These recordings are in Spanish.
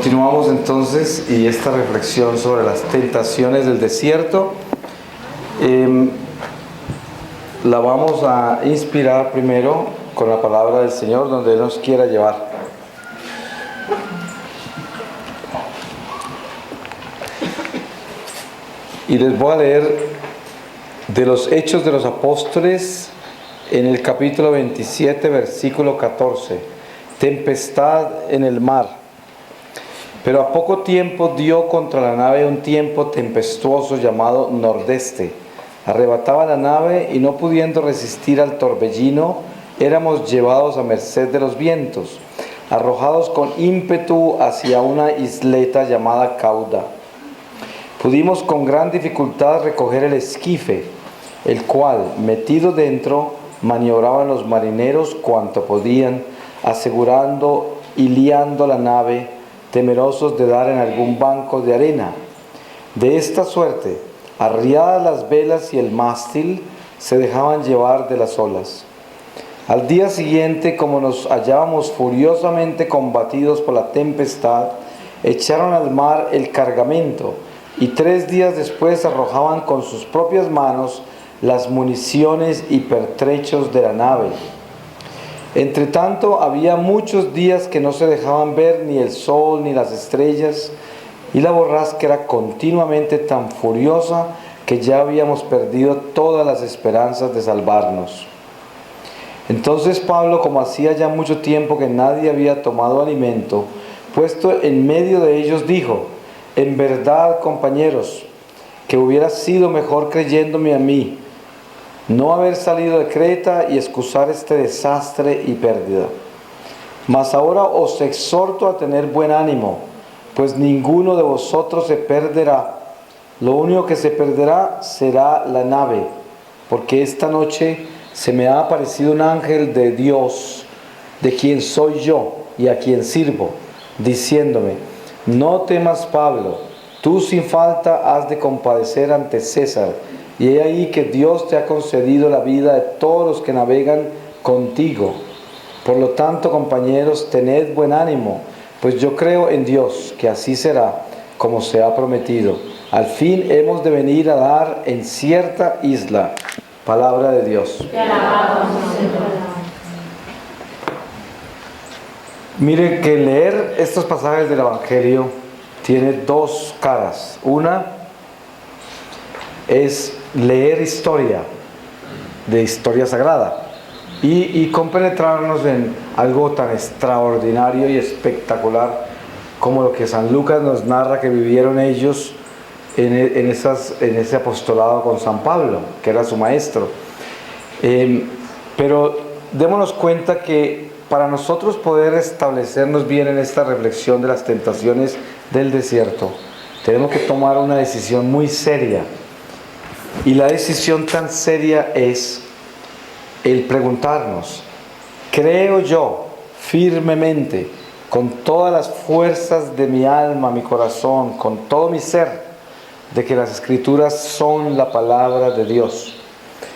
Continuamos entonces y esta reflexión sobre las tentaciones del desierto la vamos a inspirar primero con la palabra del Señor donde Él nos quiera llevar. Y les voy a leer de los Hechos de los Apóstoles en el capítulo 27, versículo 14. Tempestad en el mar. Pero a poco tiempo dio contra la nave un tiempo tempestuoso llamado nordeste. Arrebataba la nave y no pudiendo resistir al torbellino, éramos llevados a merced de los vientos, arrojados con ímpetu hacia una isleta llamada Cauda. Pudimos con gran dificultad recoger el esquife, el cual, metido dentro, maniobraban los marineros cuanto podían, asegurando y liando la nave, temerosos de dar en algún banco de arena. De esta suerte, arriadas las velas y el mástil, se dejaban llevar de las olas. Al día siguiente, como nos hallábamos furiosamente combatidos por la tempestad, echaron al mar el cargamento, y 3 días después arrojaban con sus propias manos las municiones y pertrechos de la nave. Entre tanto, había muchos días que no se dejaban ver ni el sol ni las estrellas, y la borrasca era continuamente tan furiosa que ya habíamos perdido todas las esperanzas de salvarnos. Entonces Pablo, como hacía ya mucho tiempo que nadie había tomado alimento, puesto en medio de ellos, dijo: en verdad, compañeros, que hubiera sido mejor creyéndome a mí, no haber salido de Creta y excusar este desastre y pérdida. Mas ahora os exhorto a tener buen ánimo, pues ninguno de vosotros se perderá. Lo único que se perderá será la nave, porque esta noche se me ha aparecido un ángel de Dios, de quien soy yo y a quien sirvo, diciéndome: no temas, Pablo, tú sin falta has de compadecer ante César, y he ahí que Dios te ha concedido la vida de todos los que navegan contigo. Por lo tanto, compañeros, tened buen ánimo, pues yo creo en Dios, que así será, como se ha prometido. Al fin hemos de venir a dar en cierta isla. Palabra de Dios. Te alabamos, Señor. Mire que leer estos pasajes del Evangelio tiene 2 caras. Una es leer historia sagrada y compenetrarnos en algo tan extraordinario y espectacular como lo que San Lucas nos narra que vivieron ellos en ese apostolado con San Pablo, que era su maestro. Pero démonos cuenta que para nosotros poder establecernos bien en esta reflexión de las tentaciones del desierto, tenemos que tomar una decisión muy seria. Y la decisión tan seria es el preguntarnos: ¿creo yo firmemente, con todas las fuerzas de mi alma, mi corazón, con todo mi ser, de que las Escrituras son la palabra de Dios?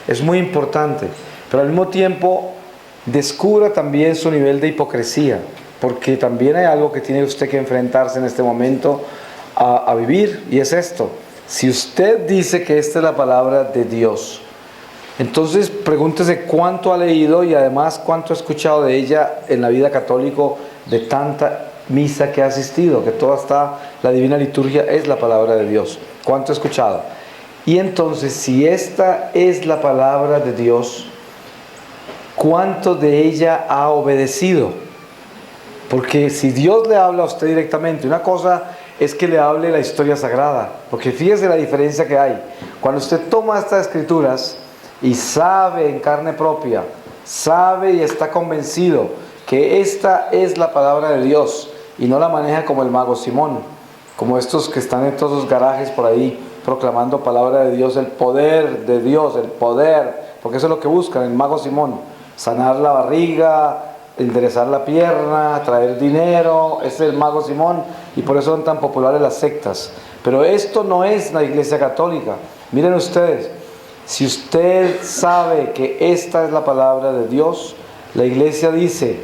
Es muy importante, pero al mismo tiempo descubra también su nivel de hipocresía, porque también hay algo que tiene usted que enfrentarse en este momento a vivir, y es esto: si usted dice que esta es la palabra de Dios, entonces pregúntese cuánto ha leído y además cuánto ha escuchado de ella en la vida católica, de tanta misa que ha asistido, que toda la divina liturgia es la palabra de Dios. ¿Cuánto ha escuchado? Y entonces, si esta es la palabra de Dios, ¿cuánto de ella ha obedecido? Porque si Dios le habla a usted directamente, una cosa es que le hable la historia sagrada, porque fíjese la diferencia que hay. Cuando usted toma estas escrituras y sabe en carne propia, sabe y está convencido que esta es la palabra de Dios, y no la maneja como el mago Simón, como estos que están en todos los garajes por ahí proclamando palabra de Dios, el poder de Dios, el poder, porque eso es lo que buscan, el mago Simón: sanar la barriga, enderezar la pierna, traer dinero. Ese es el mago Simón, y por eso son tan populares las sectas. Pero esto no es la Iglesia Católica. Miren ustedes, si usted sabe que esta es la palabra de Dios, la Iglesia dice: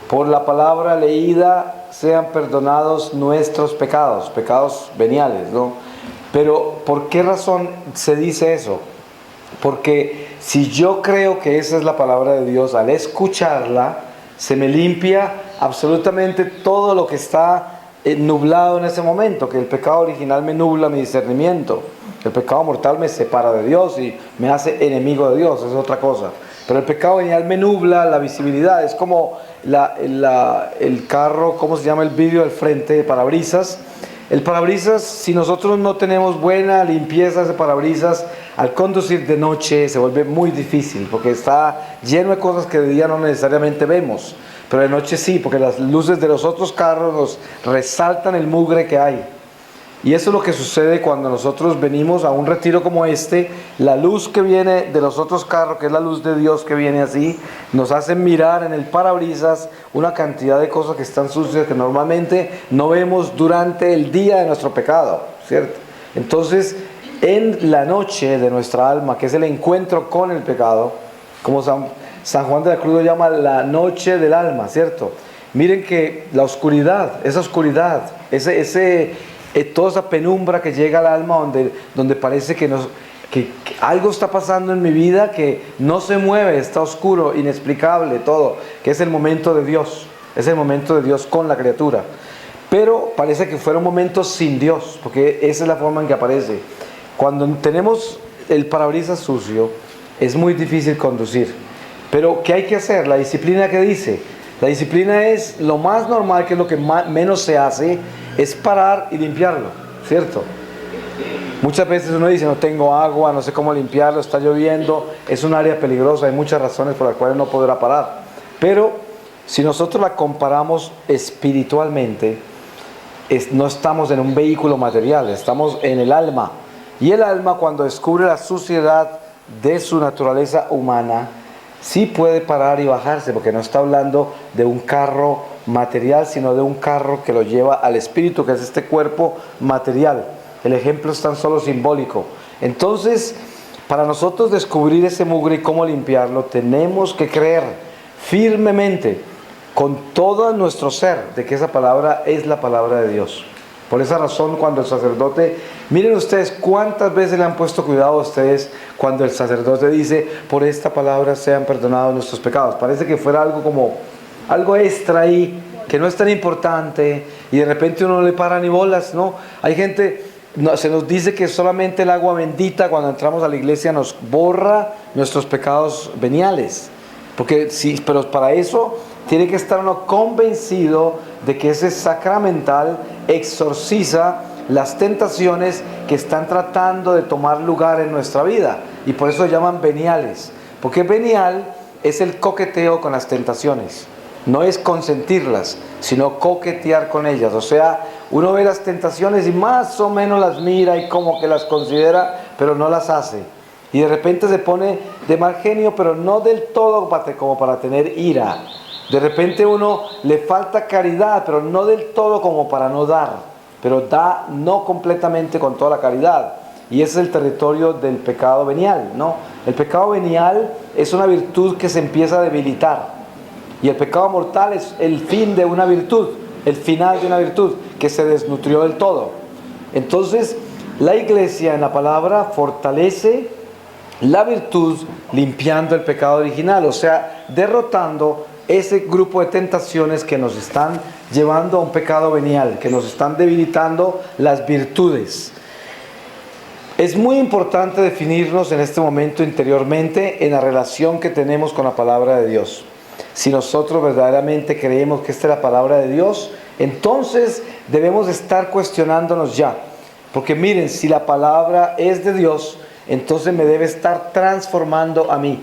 por la palabra leída sean perdonados nuestros pecados, pecados veniales, ¿no? Pero ¿por qué razón se dice eso? Porque si yo creo que esa es la palabra de Dios, al escucharla, se me limpia absolutamente todo lo que está nublado en ese momento, que el pecado original me nubla mi discernimiento. El pecado mortal me separa de Dios y me hace enemigo de Dios, es otra cosa. Pero el pecado venial me nubla la visibilidad, es como el carro, ¿cómo se llama? El vidrio del frente, el parabrisas. El parabrisas, si nosotros no tenemos buena limpieza de ese parabrisas, al conducir de noche se vuelve muy difícil, porque está lleno de cosas que de día no necesariamente vemos, pero de noche sí, porque las luces de los otros carros nos resaltan el mugre que hay. Y eso es lo que sucede cuando nosotros venimos a un retiro como este. La luz que viene de los otros carros, que es la luz de Dios que viene así, nos hace mirar en el parabrisas una cantidad de cosas que están sucias que normalmente no vemos durante el día de nuestro pecado, ¿cierto? Entonces, en la noche de nuestra alma, que es el encuentro con el pecado, como San Juan de la Cruz lo llama la noche del alma, ¿cierto? Miren que la oscuridad, esa oscuridad, toda esa penumbra que llega al alma donde parece que algo está pasando en mi vida que no se mueve, está oscuro, inexplicable todo, que es el momento de Dios, es el momento de Dios con la criatura. Pero parece que fueron momentos sin Dios, porque esa es la forma en que aparece. Cuando tenemos el parabrisas sucio, es muy difícil conducir. Pero ¿qué hay que hacer? La disciplina que dice. La disciplina es lo más normal, que es lo que menos se hace, es parar y limpiarlo, ¿cierto? Muchas veces uno dice, no tengo agua, no sé cómo limpiarlo, está lloviendo, es un área peligrosa, hay muchas razones por las cuales no podrá parar. Pero si nosotros la comparamos espiritualmente, no estamos en un vehículo material, estamos en el alma. Y el alma, cuando descubre la suciedad de su naturaleza humana, sí puede parar y bajarse, porque no está hablando de un carro material, sino de un carro que lo lleva al espíritu, que es este cuerpo material. El ejemplo es tan solo simbólico. Entonces, para nosotros descubrir ese mugre y cómo limpiarlo, tenemos que creer firmemente, con todo nuestro ser, de que esa palabra es la palabra de Dios. Por esa razón, cuando el sacerdote, miren ustedes cuántas veces le han puesto cuidado a ustedes cuando el sacerdote dice, por esta palabra sean perdonados nuestros pecados. Parece que fuera algo como, algo extra ahí, que no es tan importante, y de repente uno no le para ni bolas, ¿no? Hay gente, se nos dice que solamente el agua bendita cuando entramos a la iglesia nos borra nuestros pecados veniales. Porque sí, pero para eso tiene que estar uno convencido de que ese sacramental exorciza las tentaciones que están tratando de tomar lugar en nuestra vida. Y por eso se llaman veniales. Porque venial es el coqueteo con las tentaciones. No es consentirlas, sino coquetear con ellas. O sea, uno ve las tentaciones y más o menos las mira y como que las considera, pero no las hace. Y de repente se pone de mal genio, pero no del todo como para tener ira. De repente uno le falta caridad, pero no del todo como para no dar. Pero da no completamente con toda la caridad. Y ese es el territorio del pecado venial, ¿no? El pecado venial es una virtud que se empieza a debilitar. Y el pecado mortal es el fin de una virtud, el final de una virtud que se desnutrió del todo. Entonces, la iglesia en la palabra fortalece la virtud limpiando el pecado original, o sea, derrotando ese grupo de tentaciones que nos están llevando a un pecado venial, que nos están debilitando las virtudes. Es muy importante definirnos en este momento interiormente en la relación que tenemos con la palabra de Dios. Si nosotros verdaderamente creemos que esta es la palabra de Dios, entonces debemos estar cuestionándonos ya. Porque miren, si la palabra es de Dios, entonces me debe estar transformando a mí.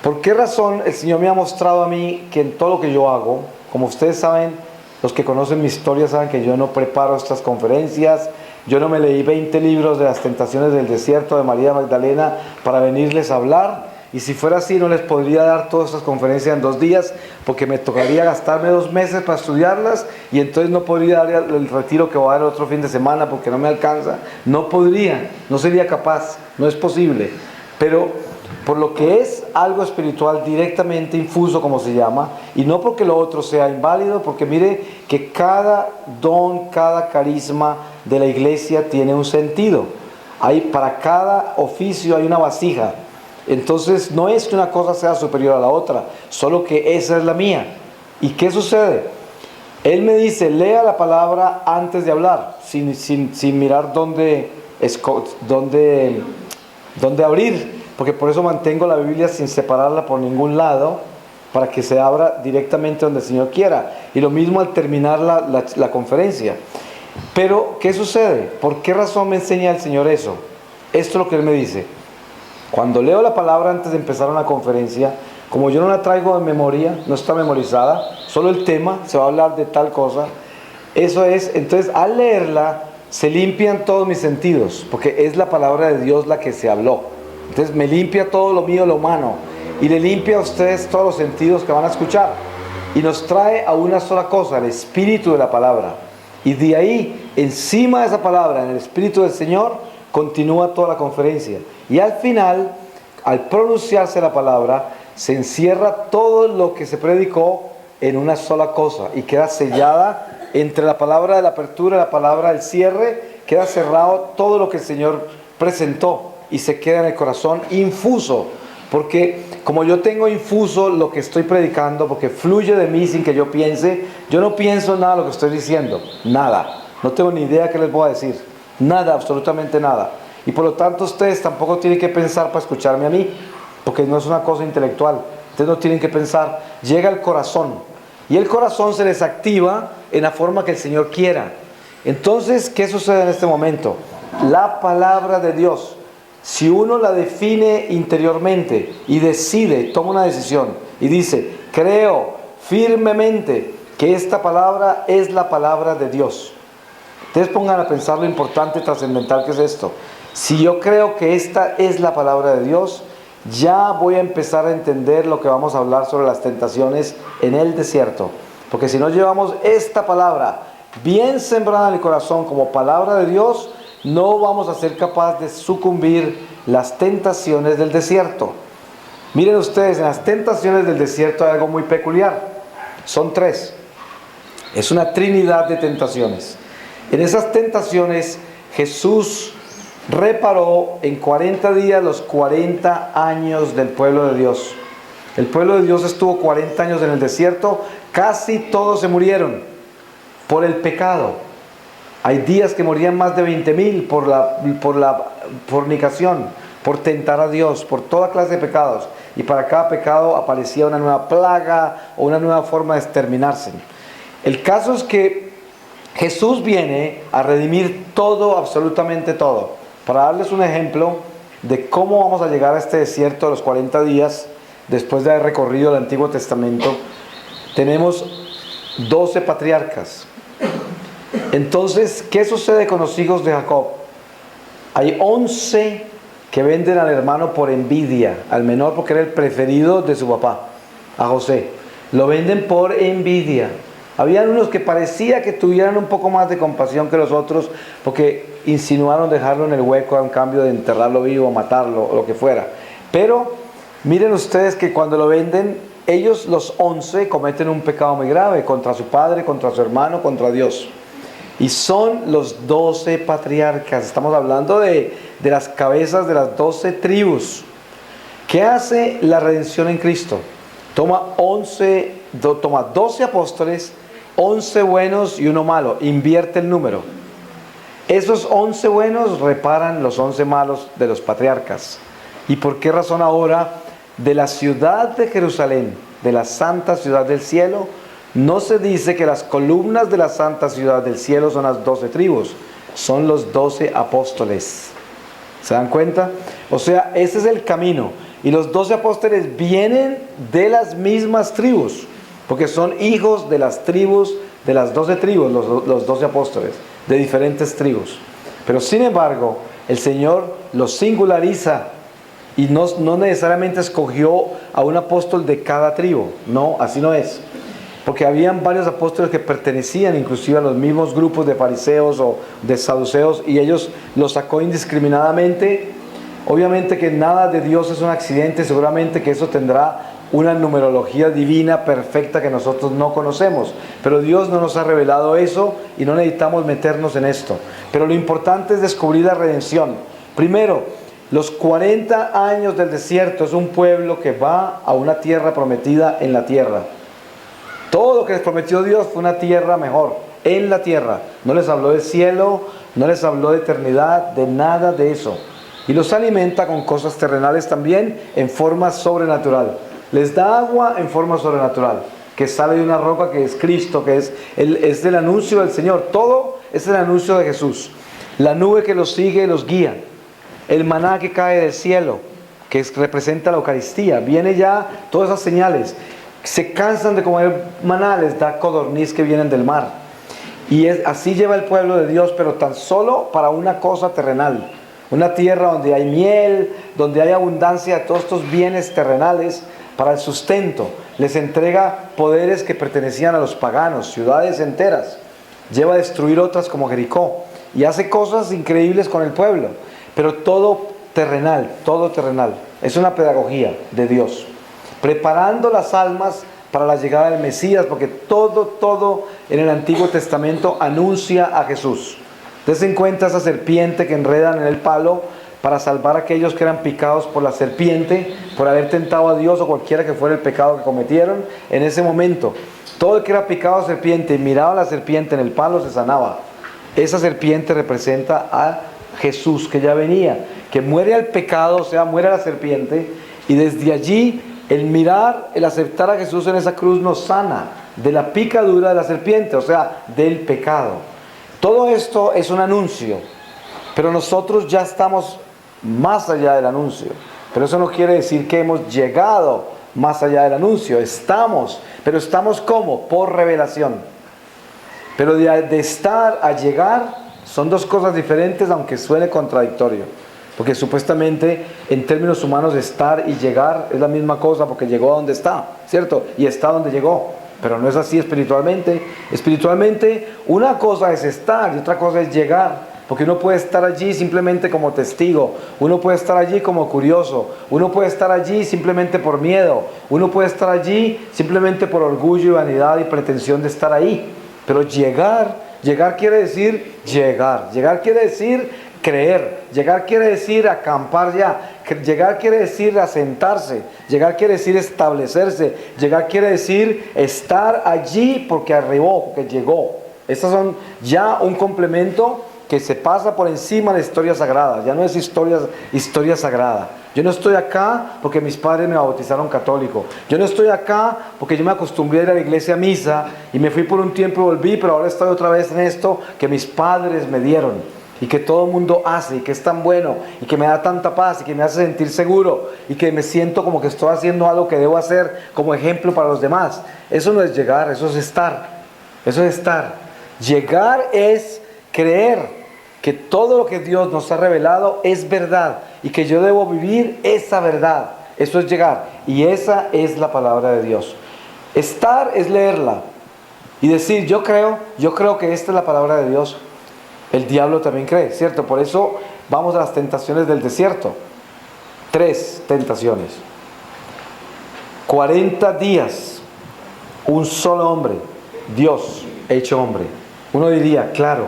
¿Por qué razón el Señor me ha mostrado a mí que en todo lo que yo hago, como ustedes saben, los que conocen mi historia saben que yo no preparo estas conferencias, yo no me leí 20 libros de las tentaciones del desierto de María Magdalena para venirles a hablar, y si fuera así no les podría dar todas estas conferencias en 2 días, porque me tocaría gastarme 2 meses para estudiarlas, y entonces no podría dar el retiro que voy a dar el otro fin de semana porque no me alcanza, no podría, no sería capaz, no es posible. Pero por lo que es algo espiritual directamente infuso, como se llama, y no porque lo otro sea inválido, porque mire que cada don, cada carisma de la iglesia tiene un sentido. Para cada oficio hay una vasija. Entonces no es que una cosa sea superior a la otra, solo que esa es la mía. ¿Y qué sucede? Él me dice, lea la palabra antes de hablar, sin mirar dónde abrir, porque por eso mantengo la Biblia sin separarla por ningún lado, para que se abra directamente donde el Señor quiera. Y lo mismo al terminar la conferencia. Pero, ¿qué sucede? ¿Por qué razón me enseña el Señor eso? Esto es lo que Él me dice. Cuando leo la palabra antes de empezar una conferencia, como yo no la traigo de memoria, no está memorizada, solo el tema, se va a hablar de tal cosa, eso es, entonces al leerla, se limpian todos mis sentidos, porque es la palabra de Dios la que se habló. Entonces me limpia todo lo mío, lo humano, y le limpia a ustedes todos los sentidos que van a escuchar, y nos trae a una sola cosa, el espíritu de la palabra. Y de ahí, encima de esa palabra, en el espíritu del Señor, continúa toda la conferencia. Y al final, al pronunciarse la palabra, se encierra todo lo que se predicó en una sola cosa, y queda sellada entre la palabra de la apertura y la palabra del cierre, queda cerrado todo lo que el Señor presentó, y se queda en el corazón infuso, porque como yo tengo infuso lo que estoy predicando, porque fluye de mí sin que yo piense, yo no pienso nada de lo que estoy diciendo, nada, no tengo ni idea qué les voy a decir, nada, absolutamente nada, y por lo tanto ustedes tampoco tienen que pensar para escucharme a mí, porque no es una cosa intelectual, ustedes no tienen que pensar, llega al corazón, y el corazón se les activa en la forma que el Señor quiera. Entonces, ¿qué sucede en este momento? La palabra de Dios, si uno la define interiormente y decide, toma una decisión y dice, creo firmemente que esta palabra es la palabra de Dios. Ustedes pongan a pensar lo importante y trascendental que es esto. Si yo creo que esta es la palabra de Dios, ya voy a empezar a entender lo que vamos a hablar sobre las tentaciones en el desierto. Porque si no llevamos esta palabra bien sembrada en el corazón como palabra de Dios, no vamos a ser capaces de sucumbir las tentaciones del desierto. Miren ustedes, en las tentaciones del desierto hay algo muy peculiar. Son 3. Es una trinidad de tentaciones. En esas tentaciones Jesús reparó en 40 días los 40 años del pueblo de Dios. El pueblo de Dios estuvo 40 años en el desierto, casi todos se murieron por el pecado. Hay días que morían más de 20,000 por la fornicación, por tentar a Dios, por toda clase de pecados. Y para cada pecado aparecía una nueva plaga o una nueva forma de exterminarse. El caso es que Jesús viene a redimir todo, absolutamente todo. Para darles un ejemplo de cómo vamos a llegar a este desierto de los 40 días, después de haber recorrido el Antiguo Testamento, tenemos 12 patriarcas. Entonces, ¿qué sucede con los hijos de Jacob? Hay 11 que venden al hermano por envidia, al menor porque era el preferido de su papá, a José. Lo venden por envidia. Habían unos que parecía que tuvieran un poco más de compasión que los otros, porque insinuaron dejarlo en el hueco a cambio de enterrarlo vivo, matarlo, o lo que fuera. Pero miren ustedes que cuando lo venden, ellos los 11 cometen un pecado muy grave contra su padre, contra su hermano, contra Dios. Y son los 12 patriarcas. Estamos hablando de las cabezas de las 12 tribus. ¿Qué hace la redención en Cristo? Toma 12 apóstoles, 11 buenos y uno malo. Invierte el número. Esos 11 buenos reparan los 11 malos de los patriarcas. ¿Y por qué razón ahora de la ciudad de Jerusalén, de la santa ciudad del cielo, no se dice que las columnas de la santa ciudad del cielo son las 12 tribus? Son los 12 apóstoles. ¿Se dan cuenta? O sea, ese es el camino. Y los 12 apóstoles vienen de las mismas tribus, porque son hijos de las tribus, de las 12 tribus, los 12 apóstoles, de diferentes tribus. Pero sin embargo, el Señor los singulariza y no necesariamente escogió a un apóstol de cada tribu. No, así no es. Porque habían varios apóstoles que pertenecían inclusive a los mismos grupos de fariseos o de saduceos, y ellos los sacó indiscriminadamente Obviamente que nada de Dios es un accidente, seguramente que eso tendrá una numerología divina perfecta que nosotros no conocemos, pero Dios no nos ha revelado eso y no necesitamos meternos en esto. Pero lo importante es descubrir la redención. Primero, los 40 años del desierto es un pueblo que va a una tierra prometida en la tierra. Todo lo que les prometió Dios fue una tierra mejor, en la tierra. No les habló del cielo, no les habló de eternidad, de nada de eso. Y los alimenta con cosas terrenales también en forma sobrenatural. Les da agua en forma sobrenatural, que sale de una roca que es Cristo, que es el anuncio del Señor. Todo es el anuncio de Jesús. La nube que los sigue y los guía. El maná que cae del cielo, que representa la Eucaristía. Viene ya todas esas señales. Se cansan de comer maná, les da codorniz que vienen del mar. Y así lleva el pueblo de Dios, pero tan solo para una cosa terrenal. Una tierra donde hay miel, donde hay abundancia de todos estos bienes terrenales para el sustento. Les entrega poderes que pertenecían a los paganos, ciudades enteras. Lleva a destruir otras como Jericó. Y hace cosas increíbles con el pueblo. Pero todo terrenal, todo terrenal. Es una pedagogía de Dios. Preparando las almas para la llegada del Mesías, porque todo en el Antiguo Testamento anuncia a Jesús. Dense en cuenta esa serpiente que enredan en el palo para salvar a aquellos que eran picados por la serpiente, por haber tentado a Dios o cualquiera que fuera el pecado que cometieron en ese momento. Todo el que era picado a serpiente y miraba a la serpiente en el palo se sanaba. Esa serpiente representa a Jesús que ya venía, que muere al pecado, o sea, muere a la serpiente, y desde allí el mirar, el aceptar a Jesús en esa cruz nos sana de la picadura de la serpiente, o sea, del pecado. Todo esto es un anuncio, pero nosotros ya estamos más allá del anuncio. Pero eso no quiere decir que hemos llegado más allá del anuncio. Pero estamos ¿cómo? Por revelación. Pero de estar a llegar son dos cosas diferentes, aunque suene contradictorio. Porque supuestamente en términos humanos estar y llegar es la misma cosa, porque llegó a donde está, ¿cierto? Y está donde llegó. Pero no es así espiritualmente. Espiritualmente una cosa es estar y otra cosa es llegar. Porque uno puede estar allí simplemente como testigo, uno puede estar allí como curioso, uno puede estar allí simplemente por miedo, uno puede estar allí simplemente por orgullo y vanidad y pretensión de estar ahí. Pero llegar quiere decir llegar quiere decir creer, llegar quiere decir acampar ya, llegar quiere decir asentarse, llegar quiere decir establecerse, llegar quiere decir estar allí porque arribó, porque llegó. Estas son ya un complemento que se pasa por encima de la historia sagrada. Ya no es historia sagrada. Yo no estoy acá porque mis padres me bautizaron católico. Yo no estoy acá porque yo me acostumbré a ir a la iglesia a misa y me fui por un tiempo y volví, pero ahora estoy otra vez en esto que mis padres me dieron y que todo el mundo hace y que es tan bueno y que me da tanta paz y que me hace sentir seguro y que me siento como que estoy haciendo algo que debo hacer como ejemplo para los demás. Eso no es llegar, eso es estar. Eso es estar. Llegar es creer que todo lo que Dios nos ha revelado es verdad y que yo debo vivir esa verdad. Eso es llegar, y esa es la palabra de Dios. Estar es leerla y decir yo creo que esta es la palabra de Dios. El diablo también cree, ¿cierto? Por eso vamos a las tentaciones del desierto. 3 tentaciones. 40 días, un solo hombre, Dios hecho hombre. Uno diría, claro,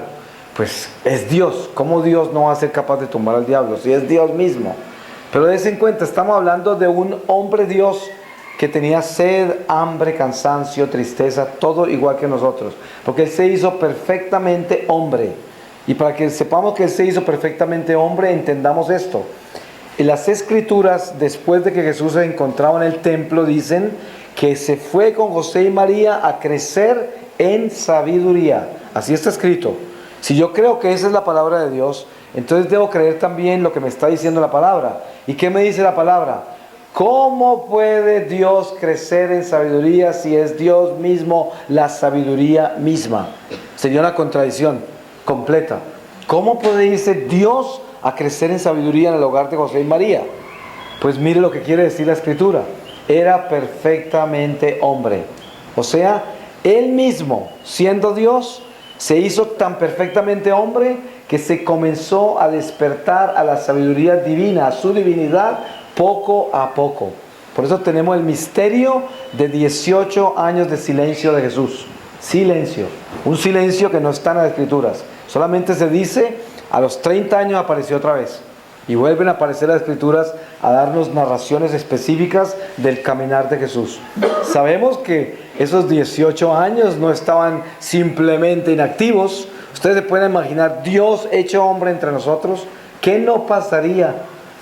pues es Dios. ¿Cómo Dios no va a ser capaz de tumbar al diablo? Si es Dios mismo. Pero dense en cuenta, estamos hablando de un hombre Dios que tenía sed, hambre, cansancio, tristeza, todo igual que nosotros. Porque Él se hizo perfectamente hombre. Y para que sepamos que Él se hizo perfectamente hombre, entendamos esto. En las Escrituras, después de que Jesús se encontraba en el templo, dicen que se fue con José y María a crecer en sabiduría. Así está escrito. Si yo creo que esa es la palabra de Dios, entonces debo creer también lo que me está diciendo la palabra. ¿Y qué me dice la palabra? ¿Cómo puede Dios crecer en sabiduría si es Dios mismo la sabiduría misma? Sería una contradicción completa. ¿Cómo puede irse Dios a crecer en sabiduría en el hogar de José y María? Pues mire lo que quiere decir la Escritura. Era perfectamente hombre. O sea, Él mismo, siendo Dios, se hizo tan perfectamente hombre que se comenzó a despertar a la sabiduría divina, a su divinidad, poco a poco. Por eso tenemos el misterio de 18 años de silencio de Jesús. Silencio. Un silencio que no está en las Escrituras. Solamente se dice, a los 30 años apareció otra vez. Y vuelven a aparecer las Escrituras a darnos narraciones específicas del caminar de Jesús. Sabemos que esos 18 años no estaban simplemente inactivos. Ustedes se pueden imaginar Dios hecho hombre entre nosotros. ¿Qué no pasaría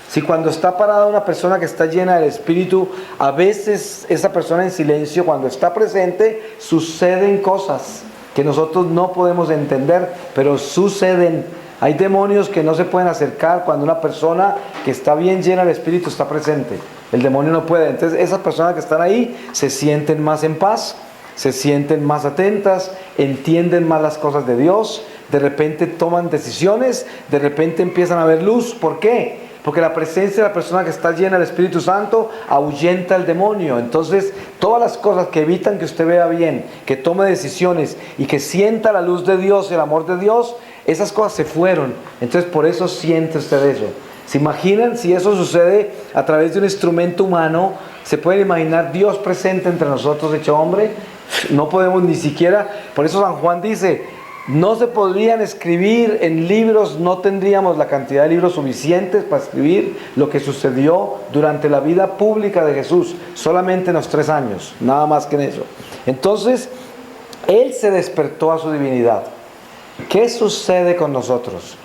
si cuando está parada una persona que está llena del Espíritu, a veces esa persona en silencio, cuando está presente, suceden cosas que nosotros no podemos entender, pero suceden? Hay demonios que no se pueden acercar cuando una persona que está bien llena del Espíritu está presente. El demonio no puede. Entonces esas personas que están ahí se sienten más en paz, se sienten más atentas, entienden más las cosas de Dios, de repente toman decisiones, de repente empiezan a ver luz. ¿Por qué? Porque la presencia de la persona que está llena del Espíritu Santo ahuyenta al demonio. Entonces, todas las cosas que evitan que usted vea bien, que tome decisiones y que sienta la luz de Dios, el amor de Dios, esas cosas se fueron. Entonces, por eso siente usted eso. ¿Se imaginan si eso sucede a través de un instrumento humano? ¿Se puede imaginar Dios presente entre nosotros hecho hombre? No podemos ni siquiera. Por eso San Juan dice: no se podrían escribir en libros, no tendríamos la cantidad de libros suficientes para escribir lo que sucedió durante la vida pública de Jesús, solamente en los 3 años, nada más que en eso. Entonces, Él se despertó a su divinidad. ¿Qué sucede con nosotros?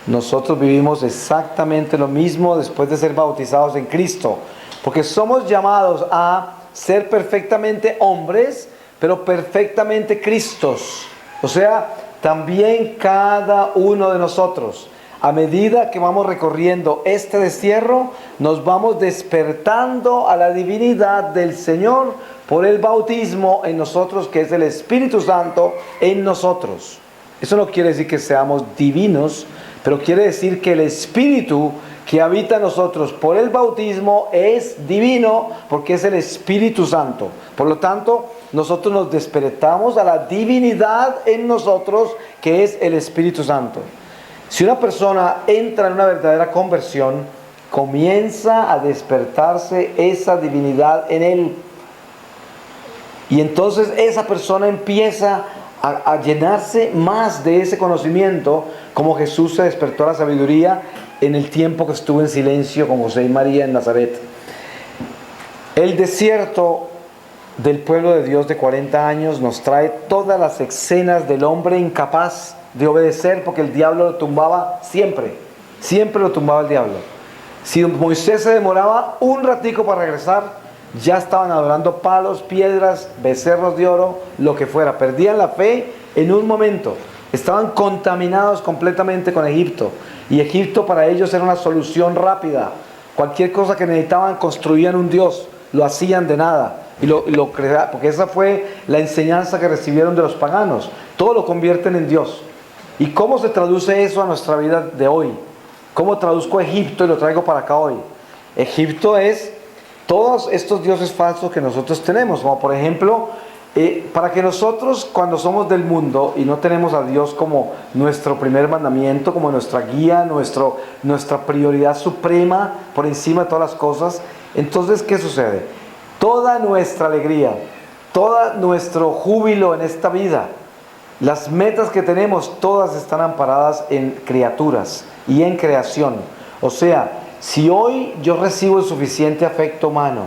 Nosotros vivimos exactamente lo mismo después de ser bautizados en Cristo, porque somos llamados a ser perfectamente hombres, pero perfectamente Cristos. O sea, también cada uno de nosotros, a medida que vamos recorriendo este destierro, nos vamos despertando a la divinidad del Señor por el bautismo en nosotros, que es el Espíritu Santo en nosotros. Eso no quiere decir que seamos divinos, pero quiere decir que el Espíritu que habita en nosotros por el bautismo es divino, porque es el Espíritu Santo. Por lo tanto, nosotros nos despertamos a la divinidad en nosotros, que es el Espíritu Santo. Si una persona entra en una verdadera conversión, comienza a despertarse esa divinidad en él. Y entonces esa persona empieza a llenarse más de ese conocimiento, como Jesús se despertó a la sabiduría en el tiempo que estuvo en silencio con José y María en Nazaret. El desierto del pueblo de Dios de 40 años nos trae todas las escenas del hombre incapaz de obedecer, porque el diablo lo tumbaba siempre lo tumbaba el diablo. Si Moisés se demoraba un ratico para regresar, ya estaban adorando palos, piedras, becerros de oro, lo que fuera. Perdían la fe en un momento. Estaban contaminados completamente con Egipto, y Egipto para ellos era una solución rápida. Cualquier cosa que necesitaban, construían un dios, lo hacían de nada y lo creaban, porque esa fue la enseñanza que recibieron de los paganos. Todo lo convierten en Dios. ¿Y cómo se traduce eso a nuestra vida de hoy? ¿Cómo traduzco Egipto y lo traigo para acá hoy? Egipto es todos estos dioses falsos que nosotros tenemos, como por ejemplo, para que nosotros, cuando somos del mundo y no tenemos a Dios como nuestro primer mandamiento, como nuestra guía, nuestra prioridad suprema por encima de todas las cosas, entonces ¿qué sucede? Toda nuestra alegría, todo nuestro júbilo en esta vida, las metas que tenemos, todas están amparadas en criaturas y en creación. O sea, si hoy yo recibo el suficiente afecto humano,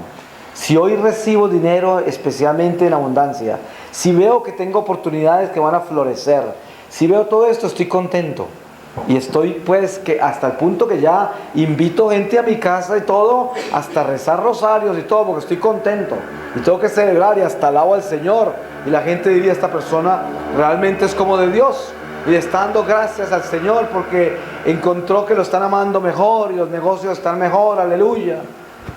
si hoy recibo dinero especialmente en abundancia, si veo que tengo oportunidades que van a florecer, si veo todo esto, estoy contento. Y estoy pues que hasta el punto que ya invito gente a mi casa y todo, hasta rezar rosarios y todo, porque estoy contento. Y tengo que celebrar y hasta alabo al Señor. Y la gente diría, esta persona realmente es como de Dios. Y le está dando gracias al Señor porque encontró que lo están amando mejor y los negocios están mejor, aleluya.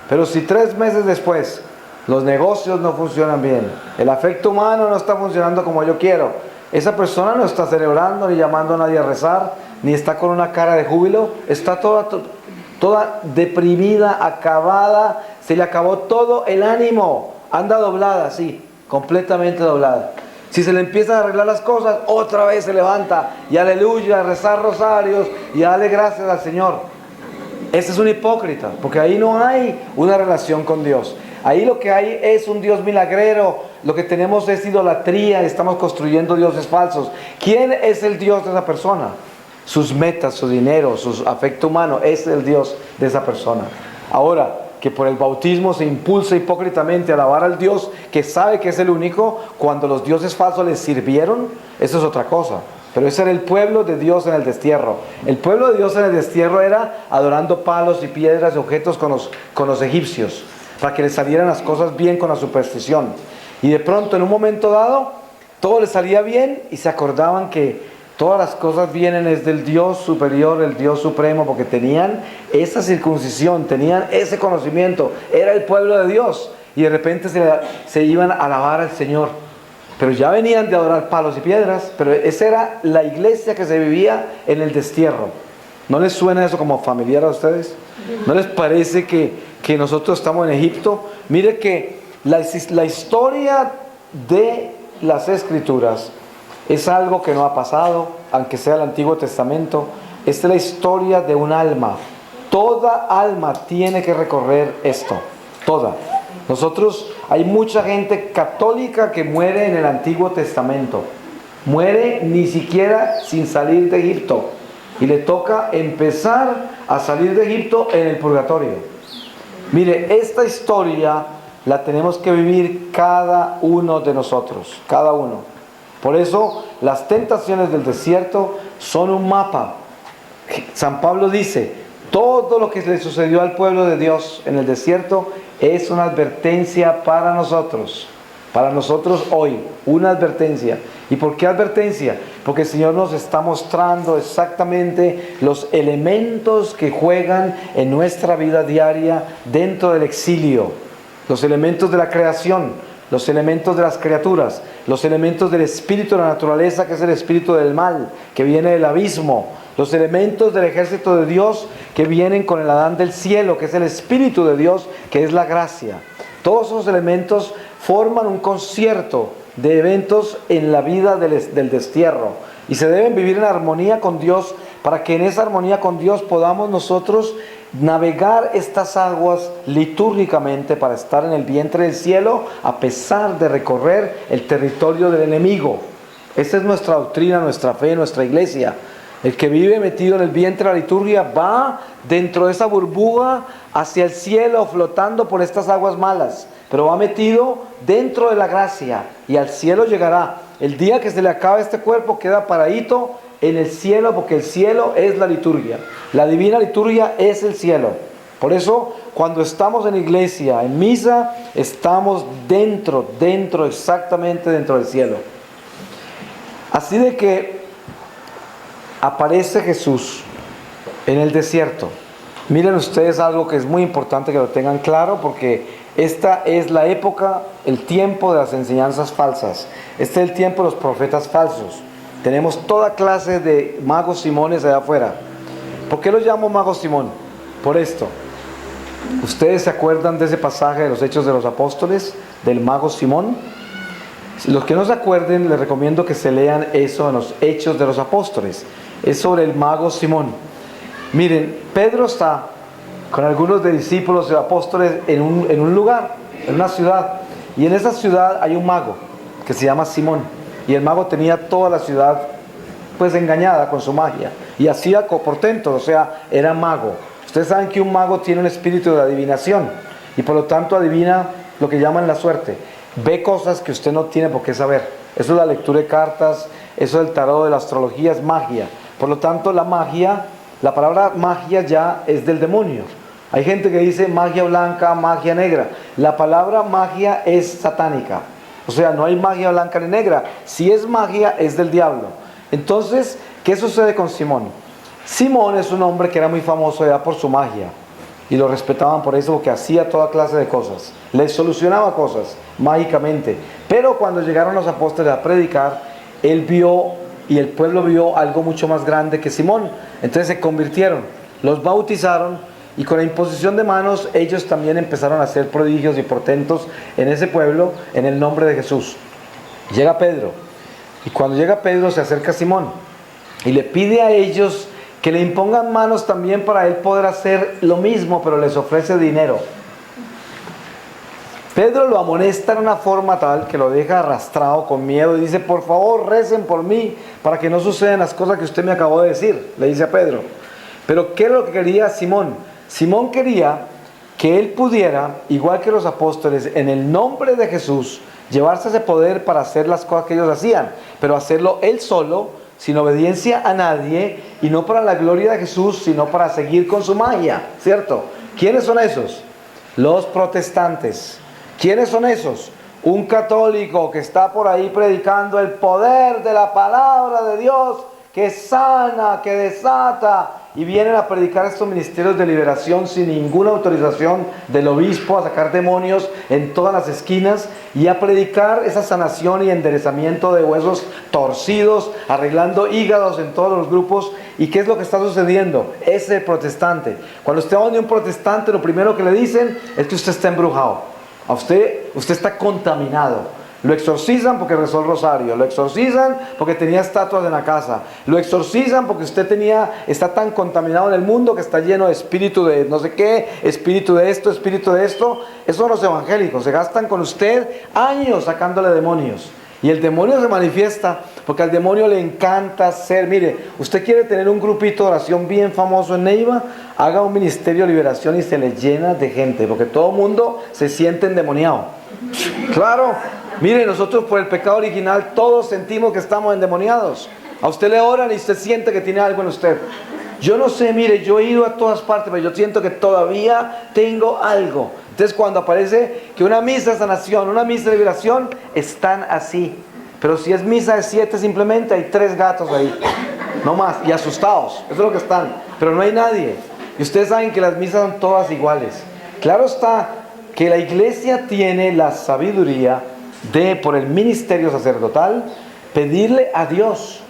Pero si 3 meses después los negocios no funcionan bien, el afecto humano no está funcionando como yo quiero, esa persona no está celebrando ni llamando a nadie a rezar, ni está con una cara de júbilo, está toda deprimida, acabada, se le acabó todo el ánimo, anda doblada, sí, completamente doblada. Si se le empiezan a arreglar las cosas, otra vez se levanta y aleluya, a rezar rosarios y a darle gracias al Señor. Ese es un hipócrita, porque ahí no hay una relación con Dios. Ahí lo que hay es un Dios milagrero. Lo que tenemos es idolatría, estamos construyendo dioses falsos. ¿Quién es el Dios de esa persona? Sus metas, su dinero, su afecto humano, es el Dios de esa persona. Ahora, que por el bautismo se impulsa hipócritamente a alabar al Dios que sabe que es el único, cuando los dioses falsos les sirvieron, eso es otra cosa. Pero ese era el pueblo de Dios en el destierro. El pueblo de Dios en el destierro era adorando palos y piedras y objetos con los egipcios, para que les salieran las cosas bien con la superstición. Y de pronto, en un momento dado, todo les salía bien y se acordaban que todas las cosas vienen es del Dios superior, el Dios supremo, porque tenían esa circuncisión, tenían ese conocimiento, era el pueblo de Dios, y de repente se iban a alabar al Señor. Pero ya venían de adorar palos y piedras, pero esa era la iglesia que se vivía en el destierro. ¿No les suena eso como familiar a ustedes? ¿No les parece que nosotros estamos en Egipto? Mire que la historia de las Escrituras es algo que no ha pasado, aunque sea el Antiguo Testamento. Esta es la historia de un alma. Toda alma tiene que recorrer esto, toda. Nosotros, hay mucha gente católica que muere en el Antiguo Testamento. Muere ni siquiera sin salir de Egipto. Y le toca empezar a salir de Egipto en el purgatorio. Mire, esta historia la tenemos que vivir cada uno de nosotros, cada uno. Por eso las tentaciones del desierto son un mapa. San Pablo dice, todo lo que le sucedió al pueblo de Dios en el desierto es una advertencia para nosotros hoy, una advertencia. ¿Y por qué advertencia? Porque el Señor nos está mostrando exactamente los elementos que juegan en nuestra vida diaria dentro del exilio, los elementos de la creación, los elementos de las criaturas, los elementos del espíritu de la naturaleza, que es el espíritu del mal, que viene del abismo, los elementos del ejército de Dios que vienen con el Adán del cielo, que es el espíritu de Dios, que es la gracia. Todos esos elementos forman un concierto de eventos en la vida del destierro, y se deben vivir en armonía con Dios, para que en esa armonía con Dios podamos nosotros navegar estas aguas litúrgicamente para estar en el vientre del cielo, a pesar de recorrer el territorio del enemigo. Esa es nuestra doctrina, nuestra fe, nuestra iglesia. El que vive metido en el vientre de la liturgia va dentro de esa burbuja hacia el cielo, flotando por estas aguas malas, pero va metido dentro de la gracia, y al cielo llegará. El día que se le acabe este cuerpo queda paradito en el cielo, porque el cielo es la liturgia. La divina liturgia es el cielo. Por eso, cuando estamos en iglesia, en misa, estamos dentro, exactamente dentro del cielo. Así de que aparece Jesús en el desierto. Miren ustedes algo que es muy importante que lo tengan claro, porque esta es la época, el tiempo de las enseñanzas falsas. Este es el tiempo de los profetas falsos. Tenemos toda clase de magos Simones allá afuera. ¿Por qué los llamo magos Simón? Por esto. ¿Ustedes se acuerdan de ese pasaje de los Hechos de los Apóstoles, del mago Simón? Los que no se acuerden, les recomiendo que se lean eso en los Hechos de los Apóstoles. Es sobre el mago Simón. Miren, Pedro está con algunos de discípulos y apóstoles en un lugar, en una ciudad. Y en esa ciudad hay un mago que se llama Simón. Y el mago tenía toda la ciudad pues engañada con su magia. Y hacía portentos, o sea, era mago. Ustedes saben que un mago tiene un espíritu de adivinación. Y por lo tanto adivina lo que llaman la suerte. Ve cosas que usted no tiene por qué saber. Eso es la lectura de cartas, eso del tarot, de la astrología, es magia. Por lo tanto, la magia, la palabra magia ya es del demonio. Hay gente que dice magia blanca, magia negra. La palabra magia es satánica. O sea, no hay magia blanca ni negra. Si es magia, es del diablo. Entonces, ¿qué sucede con Simón? Simón es un hombre que era muy famoso ya por su magia. Y lo respetaban por eso, porque hacía toda clase de cosas. Les solucionaba cosas mágicamente. Pero cuando llegaron los apóstoles a predicar, él vio y el pueblo vio algo mucho más grande que Simón. Entonces se convirtieron, los bautizaron, y con la imposición de manos ellos también empezaron a hacer prodigios y portentos en ese pueblo en el nombre de Jesús. Llega Pedro Y cuando llega Pedro se acerca a Simón y le pide a ellos que le impongan manos también para él poder hacer lo mismo, pero les ofrece dinero. Pedro lo amonesta en una forma tal que lo deja arrastrado con miedo y dice: por favor, recen por mí para que no sucedan las cosas que usted me acabó de decir, le dice a Pedro. Pero ¿qué es lo que quería Simón? Simón quería que él pudiera, igual que los apóstoles, en el nombre de Jesús, llevarse ese poder para hacer las cosas que ellos hacían, pero hacerlo él solo, sin obediencia a nadie, y no para la gloria de Jesús, sino para seguir con su magia, ¿cierto? ¿Quiénes son esos? Los protestantes. ¿Quiénes son esos? Un católico que está por ahí predicando el poder de la palabra de Dios, que sana, que desata, y vienen a predicar estos ministerios de liberación sin ninguna autorización del obispo, a sacar demonios en todas las esquinas y a predicar esa sanación y enderezamiento de huesos torcidos, arreglando hígados en todos los grupos. ¿Y qué es lo que está sucediendo? Es el protestante. Cuando usted va a un protestante, lo primero que le dicen es que usted está embrujado. A usted está contaminado. Lo exorcizan porque rezó el rosario, lo exorcizan porque tenía estatuas en la casa, lo exorcizan porque usted está tan contaminado en el mundo que está lleno de espíritu de no sé qué, espíritu de esto, espíritu de esto. Esos son los evangélicos, se gastan con usted años sacándole demonios. Y el demonio se manifiesta porque al demonio le encanta ser. Mire, usted quiere tener un grupito de oración bien famoso en Neiva, haga un ministerio de liberación y se le llena de gente, porque todo el mundo se siente endemoniado. Claro, mire, nosotros por el pecado original todos sentimos que estamos endemoniados. A usted le oran y usted siente que tiene algo en usted. Yo no sé, mire, yo he ido a todas partes, pero yo siento que todavía tengo algo. Entonces cuando aparece que una misa de sanación, una misa de liberación, están así. Pero si es misa de 7 simplemente hay 3 gatos ahí, no más, y asustados, eso es lo que están. Pero no hay nadie. Y ustedes saben que las misas son todas iguales. Claro está que la iglesia tiene la sabiduría de, por el ministerio sacerdotal, pedirle a Dios,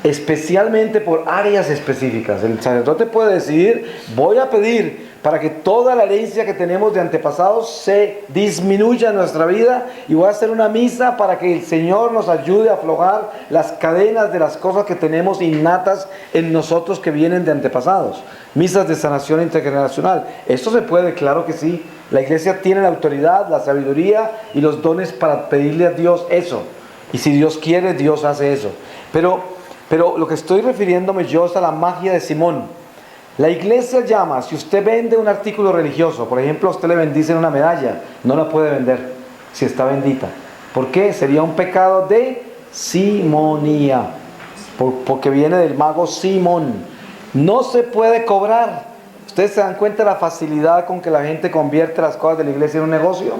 especialmente por áreas específicas. El sacerdote puede decidir: voy a pedir para que toda la herencia que tenemos de antepasados se disminuya en nuestra vida, y voy a hacer una misa para que el Señor nos ayude a aflojar las cadenas de las cosas que tenemos innatas en nosotros que vienen de antepasados. Misas de sanación intergeneracional. Esto se puede, claro que sí. La iglesia tiene la autoridad, la sabiduría y los dones para pedirle a Dios eso. Y si Dios quiere, Dios hace eso. Pero lo que estoy refiriéndome yo es a la magia de Simón. La iglesia llama, si usted vende un artículo religioso, por ejemplo, a usted le bendicen una medalla, no la puede vender si está bendita. ¿Por qué? Sería un pecado de simonía, porque viene del mago Simón. No se puede cobrar. ¿Ustedes se dan cuenta de la facilidad con que la gente convierte las cosas de la iglesia en un negocio?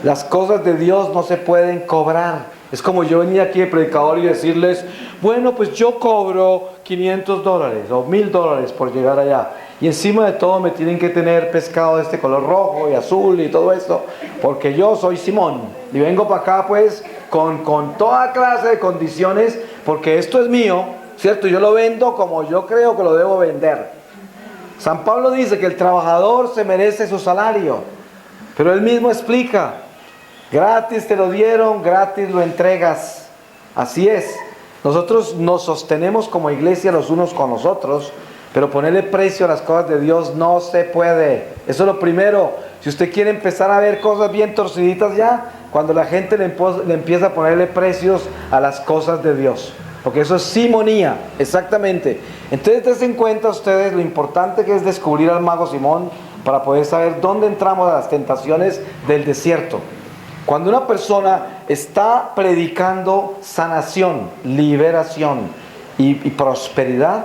Las cosas de Dios no se pueden cobrar. Es como yo venir aquí de predicador y decirles: bueno, pues yo cobro $500 o $1000 por llegar allá, y encima de todo me tienen que tener pescado de este color rojo y azul y todo esto, porque yo soy Simón y vengo para acá pues con toda clase de condiciones, porque esto es mío, ¿cierto? Yo lo vendo como yo creo que lo debo vender. San Pablo dice que el trabajador se merece su salario, pero él mismo explica: gratis te lo dieron, gratis lo entregas. Así es. Nosotros nos sostenemos como iglesia los unos con los otros, pero ponerle precio a las cosas de Dios no se puede. Eso es lo primero. Si usted quiere empezar a ver cosas bien torciditas ya, cuando la gente le empieza a ponerle precios a las cosas de Dios. Porque eso es simonía, exactamente. Entonces dense en cuenta ustedes lo importante que es descubrir al mago Simón para poder saber dónde entramos a las tentaciones del desierto. Cuando una persona está predicando sanación, liberación y prosperidad,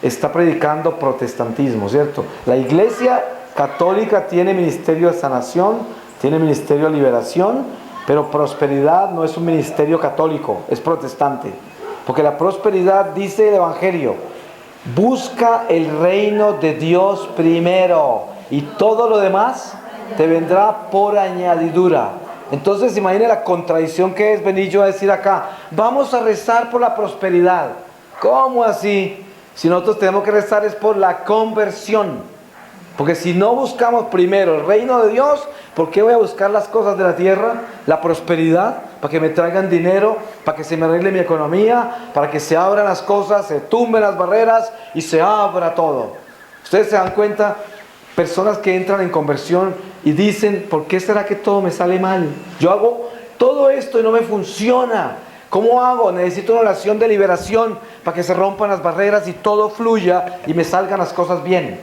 está predicando protestantismo, ¿cierto? La iglesia católica tiene ministerio de sanación, tiene ministerio de liberación, pero prosperidad no es un ministerio católico, es protestante. Porque la prosperidad, dice el Evangelio, busca el reino de Dios primero y todo lo demás te vendrá por añadidura. Entonces imagine la contradicción que es venir yo a decir acá: vamos a rezar por la prosperidad. ¿Cómo así? Si nosotros tenemos que rezar es por la conversión. Porque si no buscamos primero el reino de Dios, ¿por qué voy a buscar las cosas de la tierra? La prosperidad. para que me traigan dinero, para que se me arregle mi economía, para que se abran las cosas, se tumben las barreras y se abra todo. Ustedes se dan cuenta, personas que entran en conversión y dicen, ¿por qué será que todo me sale mal? Yo hago todo esto y no me funciona. ¿Cómo hago? Necesito una oración de liberación para que se rompan las barreras y todo fluya y me salgan las cosas bien.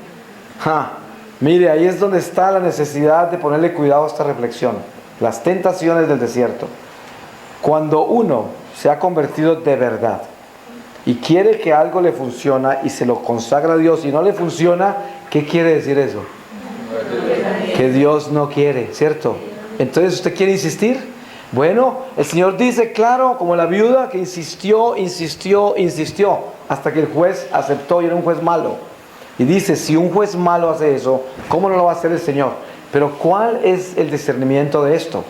Mire, ahí es donde está la necesidad de ponerle cuidado a esta reflexión. Las tentaciones del desierto. Cuando uno se ha convertido de verdad y quiere que algo le funciona y se lo consagra a Dios y no le funciona, ¿qué quiere decir eso? Que Dios no quiere, ¿cierto? Entonces, ¿usted quiere insistir? Bueno, el Señor dice claro, como la viuda que insistió, hasta que el juez aceptó y era un juez malo. Y dice, si un juez malo hace eso, ¿cómo no lo va a hacer el Señor? Pero ¿cuál es el discernimiento de esto?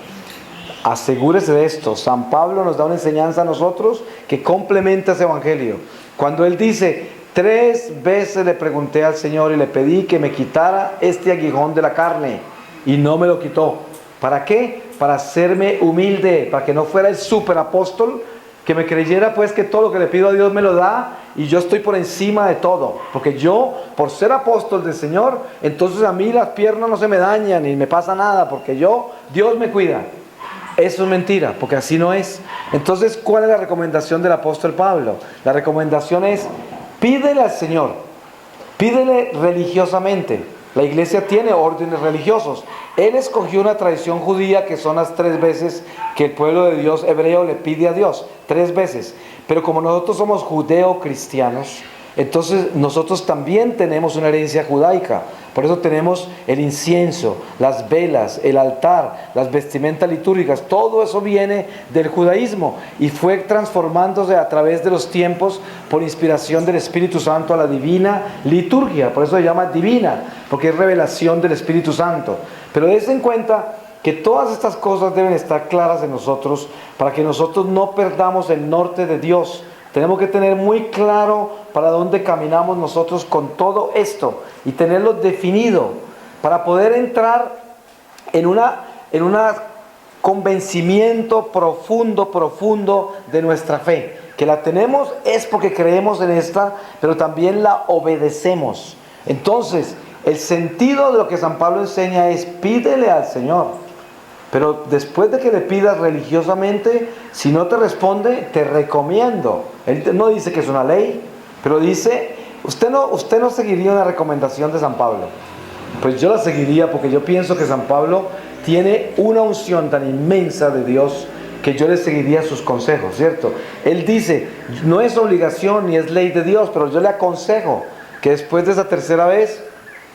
Asegúrese de esto. San Pablo nos da una enseñanza a nosotros que complementa ese evangelio. Cuando él dice, 3 veces le pregunté al Señor y le pedí que me quitara este aguijón de la carne y no me lo quitó. ¿Para qué? Para hacerme humilde, para que no fuera el superapóstol, que me creyera pues que todo lo que le pido a Dios me lo da y yo estoy por encima de todo. Porque yo, por ser apóstol del Señor, entonces a mí las piernas no se me dañan ni me pasa nada, porque Dios me cuida. Eso es mentira, porque así no es. Entonces, ¿cuál es la recomendación del apóstol Pablo? La recomendación es, pídele al Señor, pídele religiosamente. La iglesia tiene órdenes religiosos. Él escogió una tradición judía que son las 3 veces que el pueblo de Dios hebreo le pide a Dios. 3 veces. Pero como nosotros somos judeo-cristianos, entonces nosotros también tenemos una herencia judaica. Por eso tenemos el incienso, las velas, el altar, las vestimentas litúrgicas. Todo eso viene del judaísmo y fue transformándose a través de los tiempos por inspiración del Espíritu Santo a la divina liturgia. Por eso se llama divina, porque es revelación del Espíritu Santo. Pero dense en cuenta que todas estas cosas deben estar claras en nosotros para que nosotros no perdamos el norte de Dios. Tenemos que tener muy claro para dónde caminamos nosotros con todo esto y tenerlo definido para poder entrar en un convencimiento profundo de nuestra fe. Que la tenemos es porque creemos en esta, pero también la obedecemos. Entonces, el sentido de lo que San Pablo enseña es pídele al Señor. Pero después de que le pidas religiosamente, si no te responde, te recomiendo. Él no dice que es una ley, pero dice, usted no seguiría una recomendación de San Pablo. Pues yo la seguiría porque yo pienso que San Pablo tiene una unción tan inmensa de Dios que yo le seguiría sus consejos, ¿cierto? Él dice, no es obligación ni es ley de Dios, pero yo le aconsejo que después de esa 3.ª vez,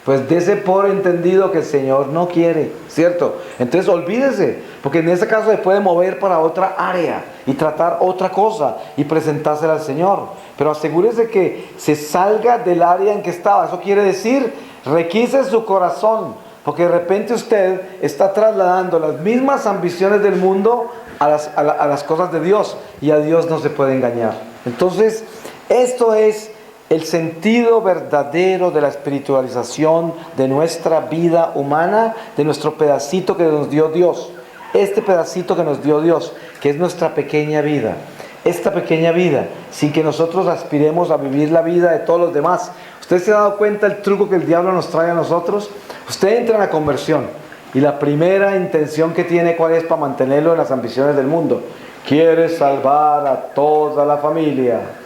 pues dése por entendido que el Señor no quiere, ¿cierto? Entonces olvídese, porque en ese caso se puede mover para otra área y tratar otra cosa y presentársela al Señor. Pero asegúrese que se salga del área en que estaba. Eso quiere decir, requise su corazón, porque de repente usted está trasladando las mismas ambiciones del mundo a las cosas de Dios, y a Dios no se puede engañar. Entonces, esto es el sentido verdadero de la espiritualización de nuestra vida humana, de nuestro pedacito que nos dio Dios. Este pedacito que nos dio Dios, que es nuestra pequeña vida. Esta pequeña vida, sin que nosotros aspiremos a vivir la vida de todos los demás. ¿Usted se ha dado cuenta el truco que el diablo nos trae a nosotros? Usted entra en la conversión y la primera intención que tiene, ¿cuál es? Para mantenerlo en las ambiciones del mundo. Quiere salvar a toda la familia.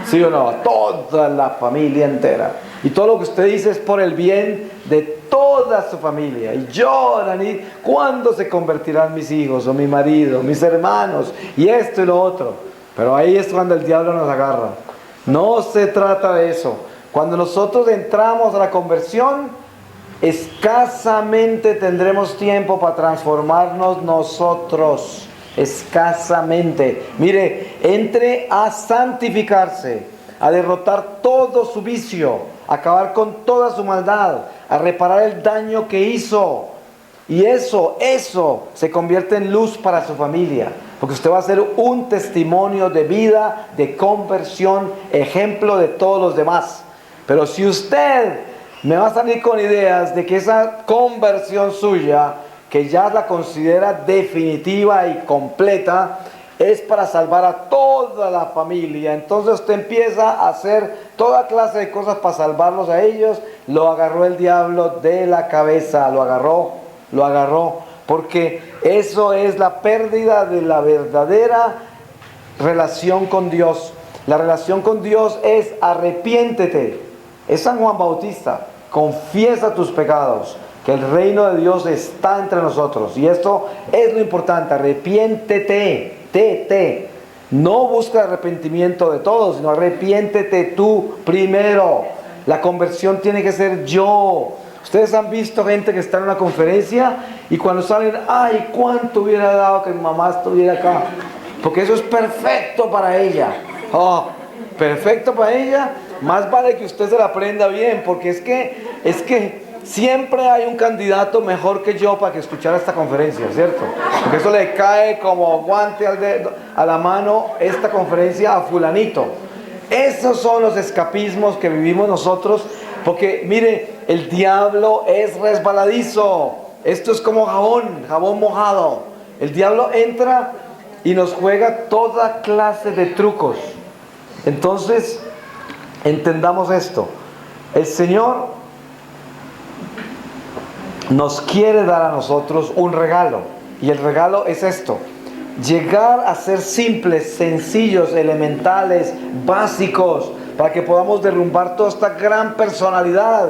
¿Sí o no? A toda la familia entera. Y todo lo que usted dice es por el bien de toda su familia. Y lloran, y ¿cuándo se convertirán mis hijos o mi marido, mis hermanos? Y esto y lo otro. Pero ahí es cuando el diablo nos agarra. No se trata de eso. Cuando nosotros entramos a la conversión, escasamente tendremos tiempo para transformarnos nosotros. Escasamente. Mire, entre a santificarse, a derrotar todo su vicio, a acabar con toda su maldad, a reparar el daño que hizo. Y eso se convierte en luz para su familia, porque usted va a ser un testimonio de vida, de conversión, ejemplo de todos los demás. Pero si usted me va a salir con ideas de que esa conversión suya que ya la considera definitiva y completa, es para salvar a toda la familia. Entonces usted empieza a hacer toda clase de cosas para salvarlos a ellos. Lo agarró el diablo de la cabeza, lo agarró, porque eso es la pérdida de la verdadera relación con Dios. La relación con Dios es arrepiéntete. Es San Juan Bautista. Confiesa tus pecados, que el reino de Dios está entre nosotros. Y esto es lo importante. Arrepiéntete. No busca arrepentimiento de todos, sino arrepiéntete tú primero. La conversión tiene que ser yo. Ustedes han visto gente que está en una conferencia y cuando salen, ay, cuánto hubiera dado que mi mamá estuviera acá, porque eso es perfecto para ella. Oh, perfecto para ella. Más vale que usted se la aprenda bien, porque es que siempre hay un candidato mejor que yo para que escuchara esta conferencia, ¿cierto? Porque eso le cae como guante al dedo, a la mano, esta conferencia a fulanito. Esos son los escapismos que vivimos nosotros, porque mire, el diablo es resbaladizo. Esto es como jabón mojado. El diablo entra y nos juega toda clase de trucos. Entonces, entendamos esto. El Señor nos quiere dar a nosotros un regalo, y el regalo es esto: llegar a ser simples, sencillos, elementales, básicos, para que podamos derrumbar toda esta gran personalidad.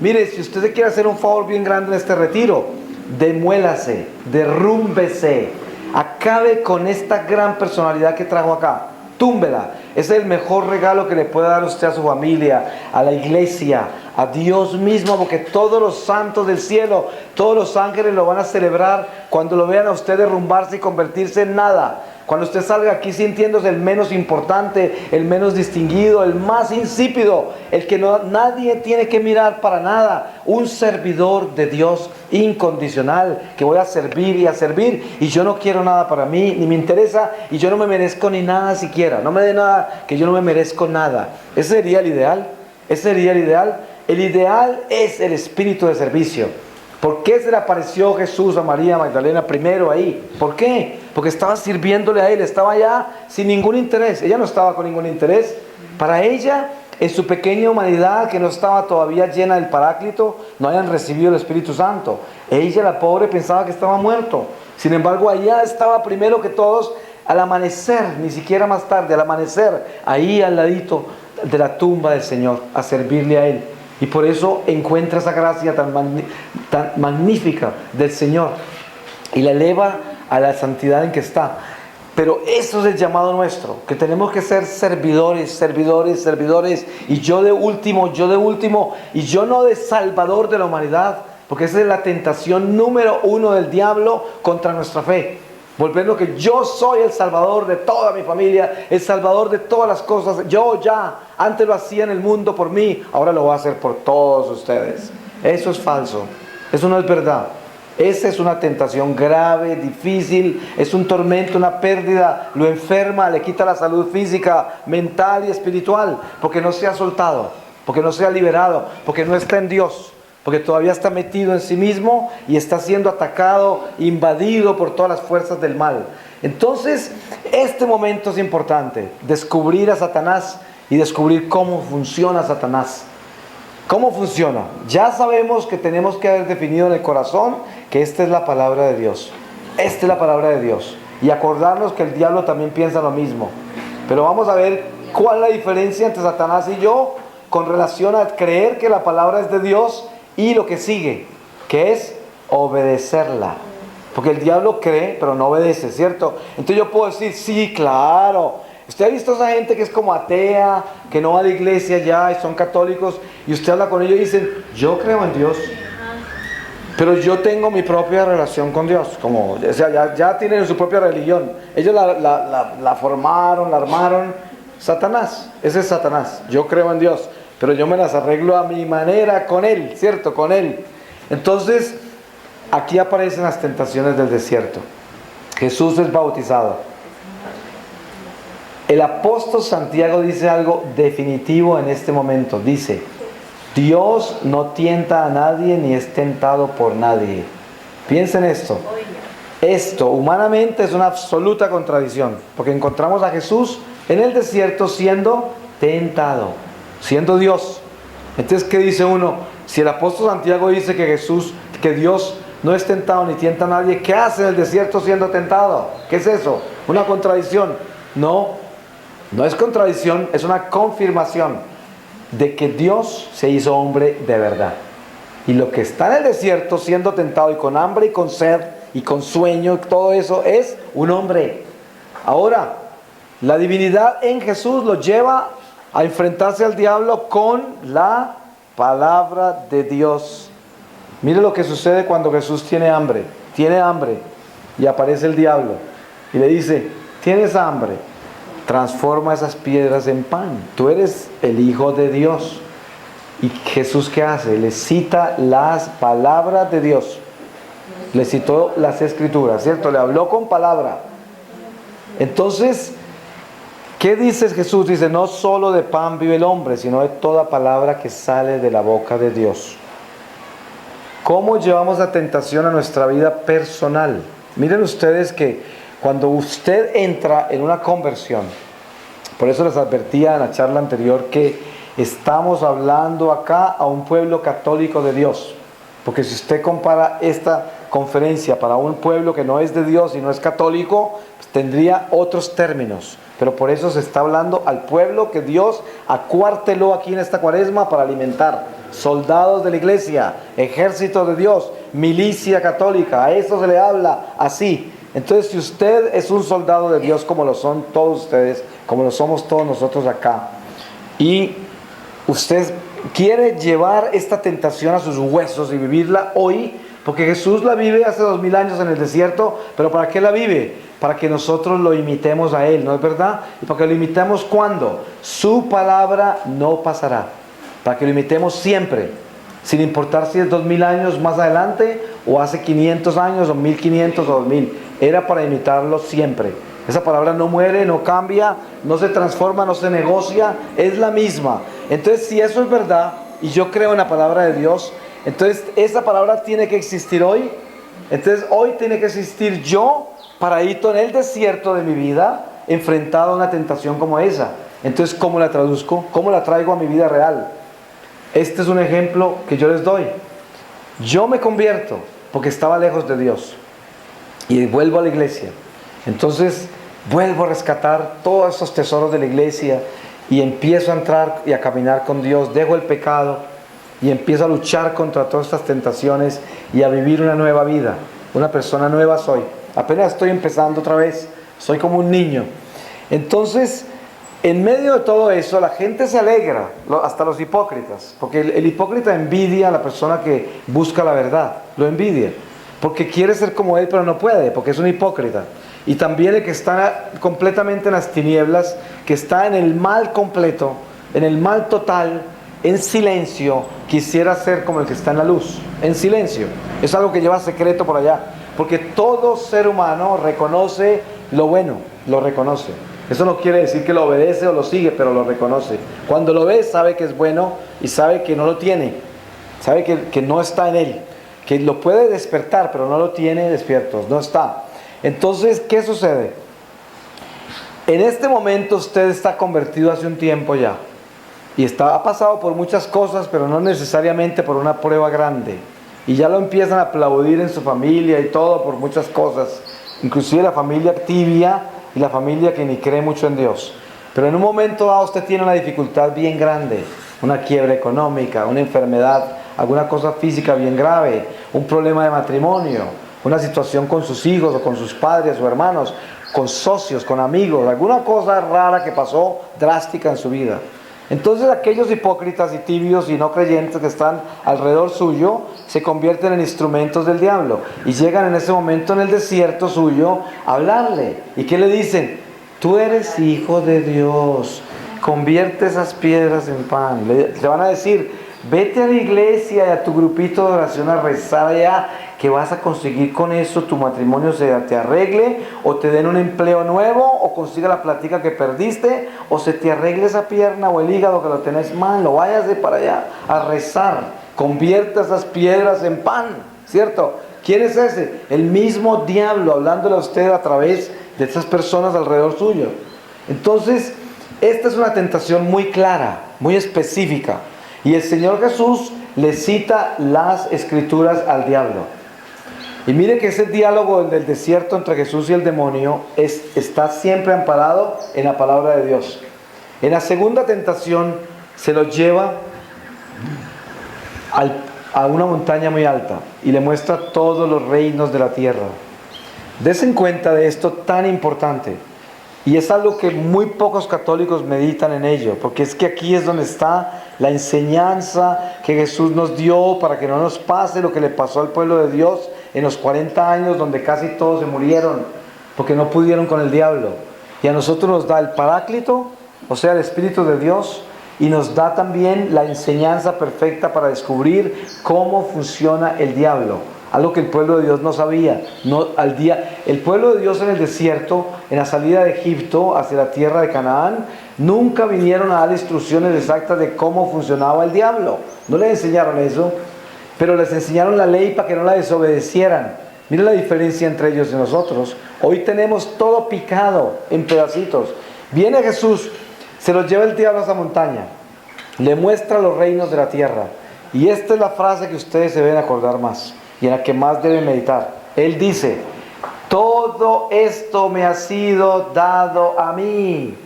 Mire, si usted se quiere hacer un favor bien grande en este retiro, demuélase, derrúmbese, acabe con esta gran personalidad que trajo acá, túmbela. Es el mejor regalo que le puede dar usted a su familia, a la iglesia, a Dios mismo, porque todos los santos del cielo, todos los ángeles lo van a celebrar cuando lo vean a usted derrumbarse y convertirse en nada. Cuando usted salga aquí sintiéndose el menos importante, el menos distinguido, el más insípido, el que nadie tiene que mirar para nada. Un servidor de Dios incondicional, que voy a servir y a servir, y yo no quiero nada para mí, ni me interesa, y yo no me merezco ni nada siquiera. No me dé nada, que yo no me merezco nada. Ese sería el ideal. Ese sería el ideal. El ideal es el espíritu de servicio. ¿Por qué se le apareció Jesús a María Magdalena primero ahí? ¿Por qué? Porque estaba sirviéndole a Él, estaba ya sin ningún interés. Ella no estaba con ningún interés. Para ella, en su pequeña humanidad, que no estaba todavía llena del Paráclito, no hayan recibido el Espíritu Santo. Ella, la pobre, pensaba que estaba muerto. Sin embargo, allá estaba primero que todos, al amanecer, ni siquiera más tarde, al amanecer, ahí al ladito de la tumba del Señor, a servirle a Él. Y por eso encuentra esa gracia tan magnífica del Señor y la eleva a la santidad en que está. Pero eso es el llamado nuestro, que tenemos que ser servidores, y yo de último, y yo no de salvador de la humanidad, porque esa es la tentación número uno del diablo contra nuestra fe. Volver lo que yo soy el salvador de toda mi familia, el salvador de todas las cosas. Yo ya, antes lo hacía en el mundo por mí, ahora lo voy a hacer por todos ustedes. Eso es falso, eso no es verdad. Esa es una tentación grave, difícil, es un tormento, una pérdida, lo enferma, le quita la salud física, mental y espiritual, porque no se ha soltado, porque no se ha liberado, porque no está en Dios. Porque todavía está metido en sí mismo y está siendo atacado, invadido por todas las fuerzas del mal. Entonces, este momento es importante, descubrir a Satanás y descubrir cómo funciona Satanás. ¿Cómo funciona? Ya sabemos que tenemos que haber definido en el corazón que esta es la palabra de Dios. Esta es la palabra de Dios. Y acordarnos que el diablo también piensa lo mismo. Pero vamos a ver cuál es la diferencia entre Satanás y yo con relación a creer que la palabra es de Dios y lo que sigue, que es obedecerla. Porque el diablo cree, pero no obedece, ¿cierto? Entonces yo puedo decir, sí, claro. Usted ha visto a esa gente que es como atea, que no va a la iglesia ya y son católicos, y usted habla con ellos y dicen, yo creo en Dios, pero yo tengo mi propia relación con Dios. Como, o sea, ya tienen su propia religión. Ellos la formaron, la armaron. Satanás, ese es Satanás. Yo creo en Dios, pero yo me las arreglo a mi manera con Él, ¿cierto? Con Él. Entonces, aquí aparecen las tentaciones del desierto. Jesús es bautizado. El apóstol Santiago dice algo definitivo en este momento. Dice, Dios no tienta a nadie ni es tentado por nadie. Piensen esto. Esto humanamente es una absoluta contradicción, porque encontramos a Jesús en el desierto siendo tentado, siendo Dios. Entonces, ¿qué dice uno? Si el apóstol Santiago dice que Dios no es tentado ni tienta a nadie, ¿qué hace en el desierto siendo tentado? ¿Qué es eso? ¿Una contradicción? No, no es contradicción, es una confirmación de que Dios se hizo hombre de verdad. Y lo que está en el desierto siendo tentado y con hambre y con sed y con sueño, todo eso es un hombre. Ahora, la divinidad en Jesús lo lleva a enfrentarse al diablo con la palabra de Dios. Mire lo que sucede cuando Jesús tiene hambre y aparece el diablo y le dice: ¿tienes hambre? Transforma esas piedras en pan. Tú eres el Hijo de Dios. ¿Y Jesús qué hace? Le cita las palabras de Dios. Le citó las Escrituras, ¿cierto? Le habló con palabra. Entonces, ¿qué dice Jesús? Dice: no solo de pan vive el hombre, sino de toda palabra que sale de la boca de Dios. ¿Cómo llevamos la tentación a nuestra vida personal? Miren ustedes que cuando usted entra en una conversión, por eso les advertía en la charla anterior que estamos hablando acá a un pueblo católico de Dios. Porque si usted compara esta conferencia para un pueblo que no es de Dios y no es católico, pues tendría otros términos. Pero por eso se está hablando al pueblo que Dios acuarteló aquí en esta cuaresma para alimentar. Soldados de la iglesia, ejército de Dios, milicia católica, a eso se le habla así. Entonces, si usted es un soldado de Dios, como lo son todos ustedes, como lo somos todos nosotros acá, y usted quiere llevar esta tentación a sus huesos y vivirla hoy, porque Jesús la vive hace 2000 años en el desierto, pero ¿para qué la vive? Para que nosotros lo imitemos a Él, ¿no es verdad? Y para que lo imitemos, ¿cuándo? Su palabra no pasará. Para que lo imitemos siempre, sin importar si es 2000 años más adelante, o hace 500 años, o 1500 o 2000. Era para imitarlo siempre. Esa palabra no muere, no cambia, no se transforma, no se negocia, es la misma. Entonces, si eso es verdad, y yo creo en la palabra de Dios, entonces esa palabra tiene que existir hoy. Entonces hoy tiene que existir yo, paradito en el desierto de mi vida, enfrentado a una tentación como esa. Entonces, ¿cómo la traduzco? ¿Cómo la traigo a mi vida real? Este es un ejemplo que yo les doy. Yo me convierto porque estaba lejos de Dios y vuelvo a la iglesia. Entonces vuelvo a rescatar todos esos tesoros de la iglesia y empiezo a entrar y a caminar con Dios. Dejo el pecado y empiezo a luchar contra todas estas tentaciones y a vivir una nueva vida. Una persona nueva soy. Apenas estoy empezando otra vez. Soy como un niño. Entonces, en medio de todo eso, la gente se alegra, hasta los hipócritas, porque el hipócrita envidia a la persona que busca la verdad, lo envidia, porque quiere ser como él, pero no puede, porque es un hipócrita. Y también el que está completamente en las tinieblas, que está en el mal completo, en el mal total, en silencio, quisiera ser como el que está en la luz, en silencio. Es algo que lleva secreto por allá, porque todo ser humano reconoce lo bueno, lo reconoce. Eso no quiere decir que lo obedece o lo sigue, pero lo reconoce. Cuando lo ve, sabe que es bueno y sabe que no lo tiene. Sabe que no está en él. Que lo puede despertar, pero no lo tiene despierto. No está. Entonces, ¿qué sucede? En este momento usted está convertido hace un tiempo ya. Y ha pasado por muchas cosas, pero no necesariamente por una prueba grande. Y ya lo empiezan a aplaudir en su familia y todo por muchas cosas. Inclusive la familia tibia y la familia que ni cree mucho en Dios. Pero en un momento dado usted tiene una dificultad bien grande, una quiebra económica, una enfermedad, alguna cosa física bien grave, un problema de matrimonio, una situación con sus hijos o con sus padres o hermanos, con socios, con amigos, alguna cosa rara que pasó drástica en su vida. Entonces aquellos hipócritas y tibios y no creyentes que están alrededor suyo se convierten en instrumentos del diablo y llegan en ese momento en el desierto suyo a hablarle. ¿Y qué le dicen? Tú eres hijo de Dios, convierte esas piedras en pan. Le van a decir: vete a la iglesia y a tu grupito de oración a rezar allá, que vas a conseguir con eso tu matrimonio se te arregle, o te den un empleo nuevo, o consiga la plática que perdiste, o se te arregle esa pierna o el hígado que lo tenés mal, o váyase para allá a rezar, convierta esas piedras en pan, ¿cierto? ¿Quién es ese? El mismo diablo hablándole a usted a través de esas personas alrededor suyo. Entonces, esta es una tentación muy clara, muy específica. Y el Señor Jesús le cita las escrituras al diablo. Y mire que ese diálogo del desierto entre Jesús y el demonio está siempre amparado en la palabra de Dios. En la segunda tentación se lo lleva a una montaña muy alta y le muestra todos los reinos de la tierra. Desen cuenta de esto tan importante. Y es algo que muy pocos católicos meditan en ello, porque es que aquí es donde está la enseñanza que Jesús nos dio para que no nos pase lo que le pasó al pueblo de Dios en los 40 años donde casi todos se murieron porque no pudieron con el diablo. Y a nosotros nos da el Paráclito, o sea, el Espíritu de Dios, y nos da también la enseñanza perfecta para descubrir cómo funciona el diablo. Algo que el pueblo de Dios no sabía. El pueblo de Dios en el desierto, en la salida de Egipto hacia la tierra de Canaán, nunca vinieron a dar instrucciones exactas de cómo funcionaba el diablo. No les enseñaron eso, pero les enseñaron la ley para que no la desobedecieran. Miren la diferencia entre ellos y nosotros. Hoy tenemos todo picado en pedacitos. Viene Jesús, se los lleva el diablo a esa montaña, le muestra los reinos de la tierra. Y esta es la frase que ustedes se deben acordar más y en la que más deben meditar. Él dice: todo esto me ha sido dado a mí.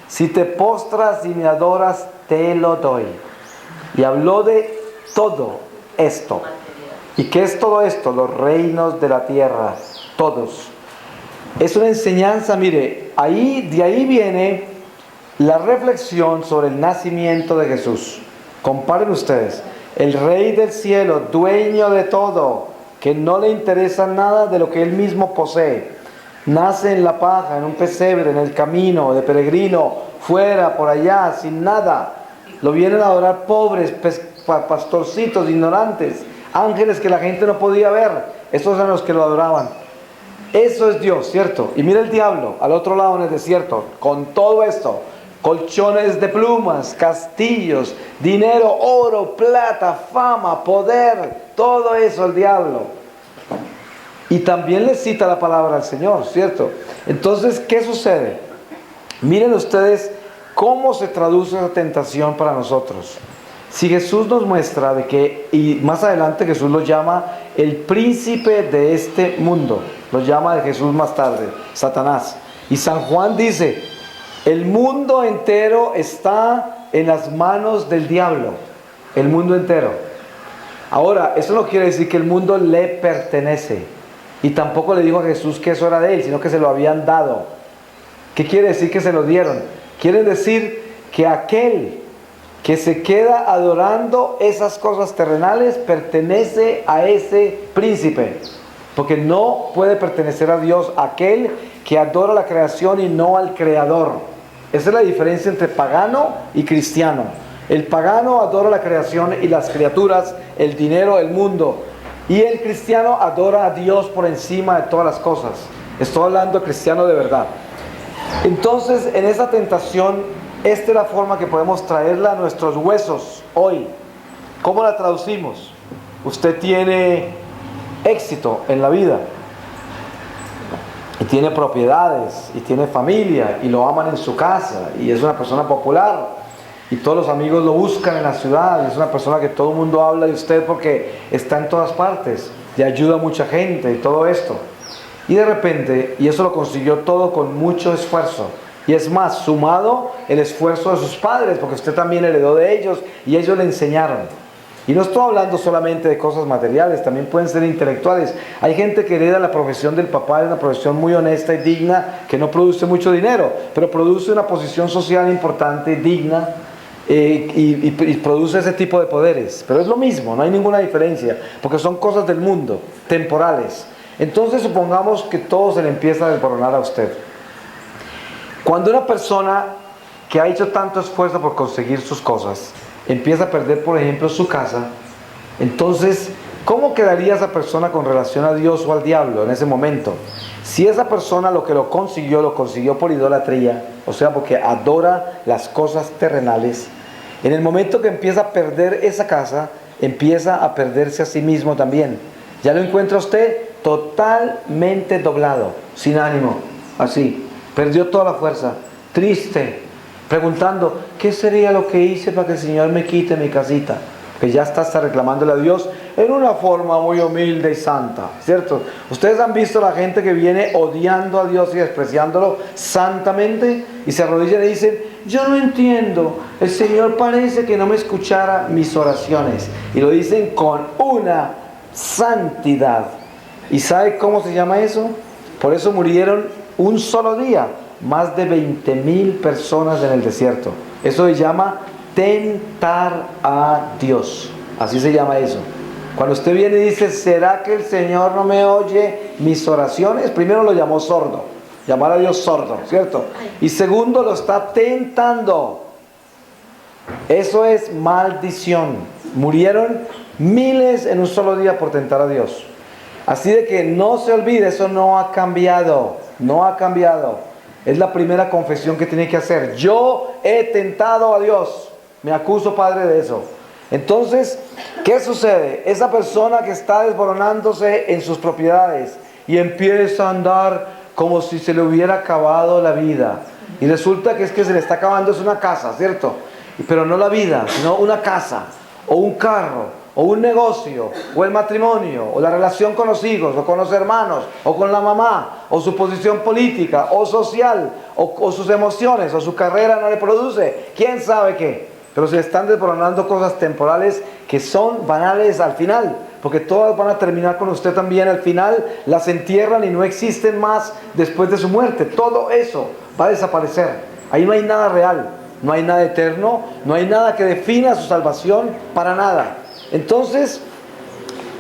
Si te postras y me adoras, te lo doy. Y habló de todo esto. ¿Y qué es todo esto? Los reinos de la tierra, todos. Es una enseñanza, mire, de ahí viene la reflexión sobre el nacimiento de Jesús. Comparen ustedes. El Rey del cielo, dueño de todo, que no le interesa nada de lo que él mismo posee, nace en la paja, en un pesebre, en el camino, de peregrino, fuera, por allá, sin nada. Lo vienen a adorar pobres, pastorcitos, ignorantes, ángeles que la gente no podía ver. Esos eran los que lo adoraban. Eso es Dios, ¿cierto? Y mira el diablo, al otro lado en el desierto, con todo esto. Colchones de plumas, castillos, dinero, oro, plata, fama, poder, todo eso el diablo. Y también le cita la palabra al Señor, ¿cierto? Entonces, ¿qué sucede? Miren ustedes cómo se traduce esa tentación para nosotros. Si Jesús nos muestra de que, y más adelante Jesús lo llama el príncipe de este mundo, lo llama de Jesús más tarde, Satanás. Y San Juan dice: el mundo entero está en las manos del diablo. El mundo entero. Ahora, eso no quiere decir que el mundo le pertenece. Y tampoco le dijo a Jesús que eso era de él, sino que se lo habían dado. ¿Qué quiere decir que se lo dieron? Quiere decir que aquel que se queda adorando esas cosas terrenales pertenece a ese príncipe. Porque no puede pertenecer a Dios aquel que adora la creación y no al creador. Esa es la diferencia entre pagano y cristiano. El pagano adora la creación y las criaturas, el dinero, el mundo. Y el cristiano adora a Dios por encima de todas las cosas. Estoy hablando de cristiano de verdad. Entonces, en esa tentación, esta es la forma que podemos traerla a nuestros huesos hoy. ¿Cómo la traducimos? Usted tiene éxito en la vida, y tiene propiedades, y tiene familia, y lo aman en su casa, y es una persona popular, y todos los amigos lo buscan en la ciudad, y es una persona que todo el mundo habla de usted porque está en todas partes, y ayuda a mucha gente, y todo esto. Y de repente, y eso lo consiguió todo con mucho esfuerzo, y es más, sumado el esfuerzo de sus padres, porque usted también heredó de ellos, y ellos le enseñaron. Y no estoy hablando solamente de cosas materiales, también pueden ser intelectuales. Hay gente que hereda la profesión del papá, es una profesión muy honesta y digna, que no produce mucho dinero, pero produce una posición social importante, digna, y produce ese tipo de poderes. Pero es lo mismo, no hay ninguna diferencia, porque son cosas del mundo, temporales. Entonces supongamos que todo se le empieza a desboronar a usted. Cuando una persona que ha hecho tanto esfuerzo por conseguir sus cosas empieza a perder, por ejemplo, su casa, entonces, ¿cómo quedaría esa persona con relación a Dios o al diablo en ese momento? Si esa persona lo consiguió por idolatría, o sea, porque adora las cosas terrenales, en el momento que empieza a perder esa casa, empieza a perderse a sí mismo también. Ya lo encuentra usted totalmente doblado, sin ánimo, así. Perdió toda la fuerza, triste, preguntando, ¿qué sería lo que hice para que el Señor me quite mi casita? Que ya está hasta reclamándole a Dios en una forma muy humilde y santa, ¿cierto? Ustedes han visto la gente que viene odiando a Dios y despreciándolo santamente y se arrodillan y dicen, yo no entiendo, el Señor parece que no me escuchara mis oraciones, y lo dicen con una santidad. ¿Y sabe cómo se llama eso? Por eso murieron un solo día más de 20,000 personas en el desierto. Eso se llama tentar a Dios, así se llama eso. Cuando usted viene y dice, ¿será que el Señor no me oye mis oraciones? Primero lo llamó sordo, llamar a Dios sordo, ¿cierto? Y segundo, lo está tentando. Eso es maldición. Murieron miles en un solo día por tentar a Dios. Así de que no se olvide, eso no ha cambiado, no ha cambiado. Es la primera confesión que tiene que hacer. Yo he tentado a Dios. Me acuso, Padre, de eso. Entonces, ¿qué sucede? Esa persona que está desboronándose en sus propiedades y empieza a andar como si se le hubiera acabado la vida. Y resulta que es que se le está acabando es una casa, ¿cierto? Pero no la vida, sino una casa, o un carro, o un negocio, o el matrimonio, o la relación con los hijos, o con los hermanos, o con la mamá, o su posición política, o social, o sus emociones, o su carrera no le produce, quién sabe qué. Pero se están desboronando cosas temporales que son banales al final, porque todas van a terminar con usted también al final, las entierran y no existen más después de su muerte. Todo eso va a desaparecer. Ahí no hay nada real, no hay nada eterno, no hay nada que defina su salvación para nada. Entonces,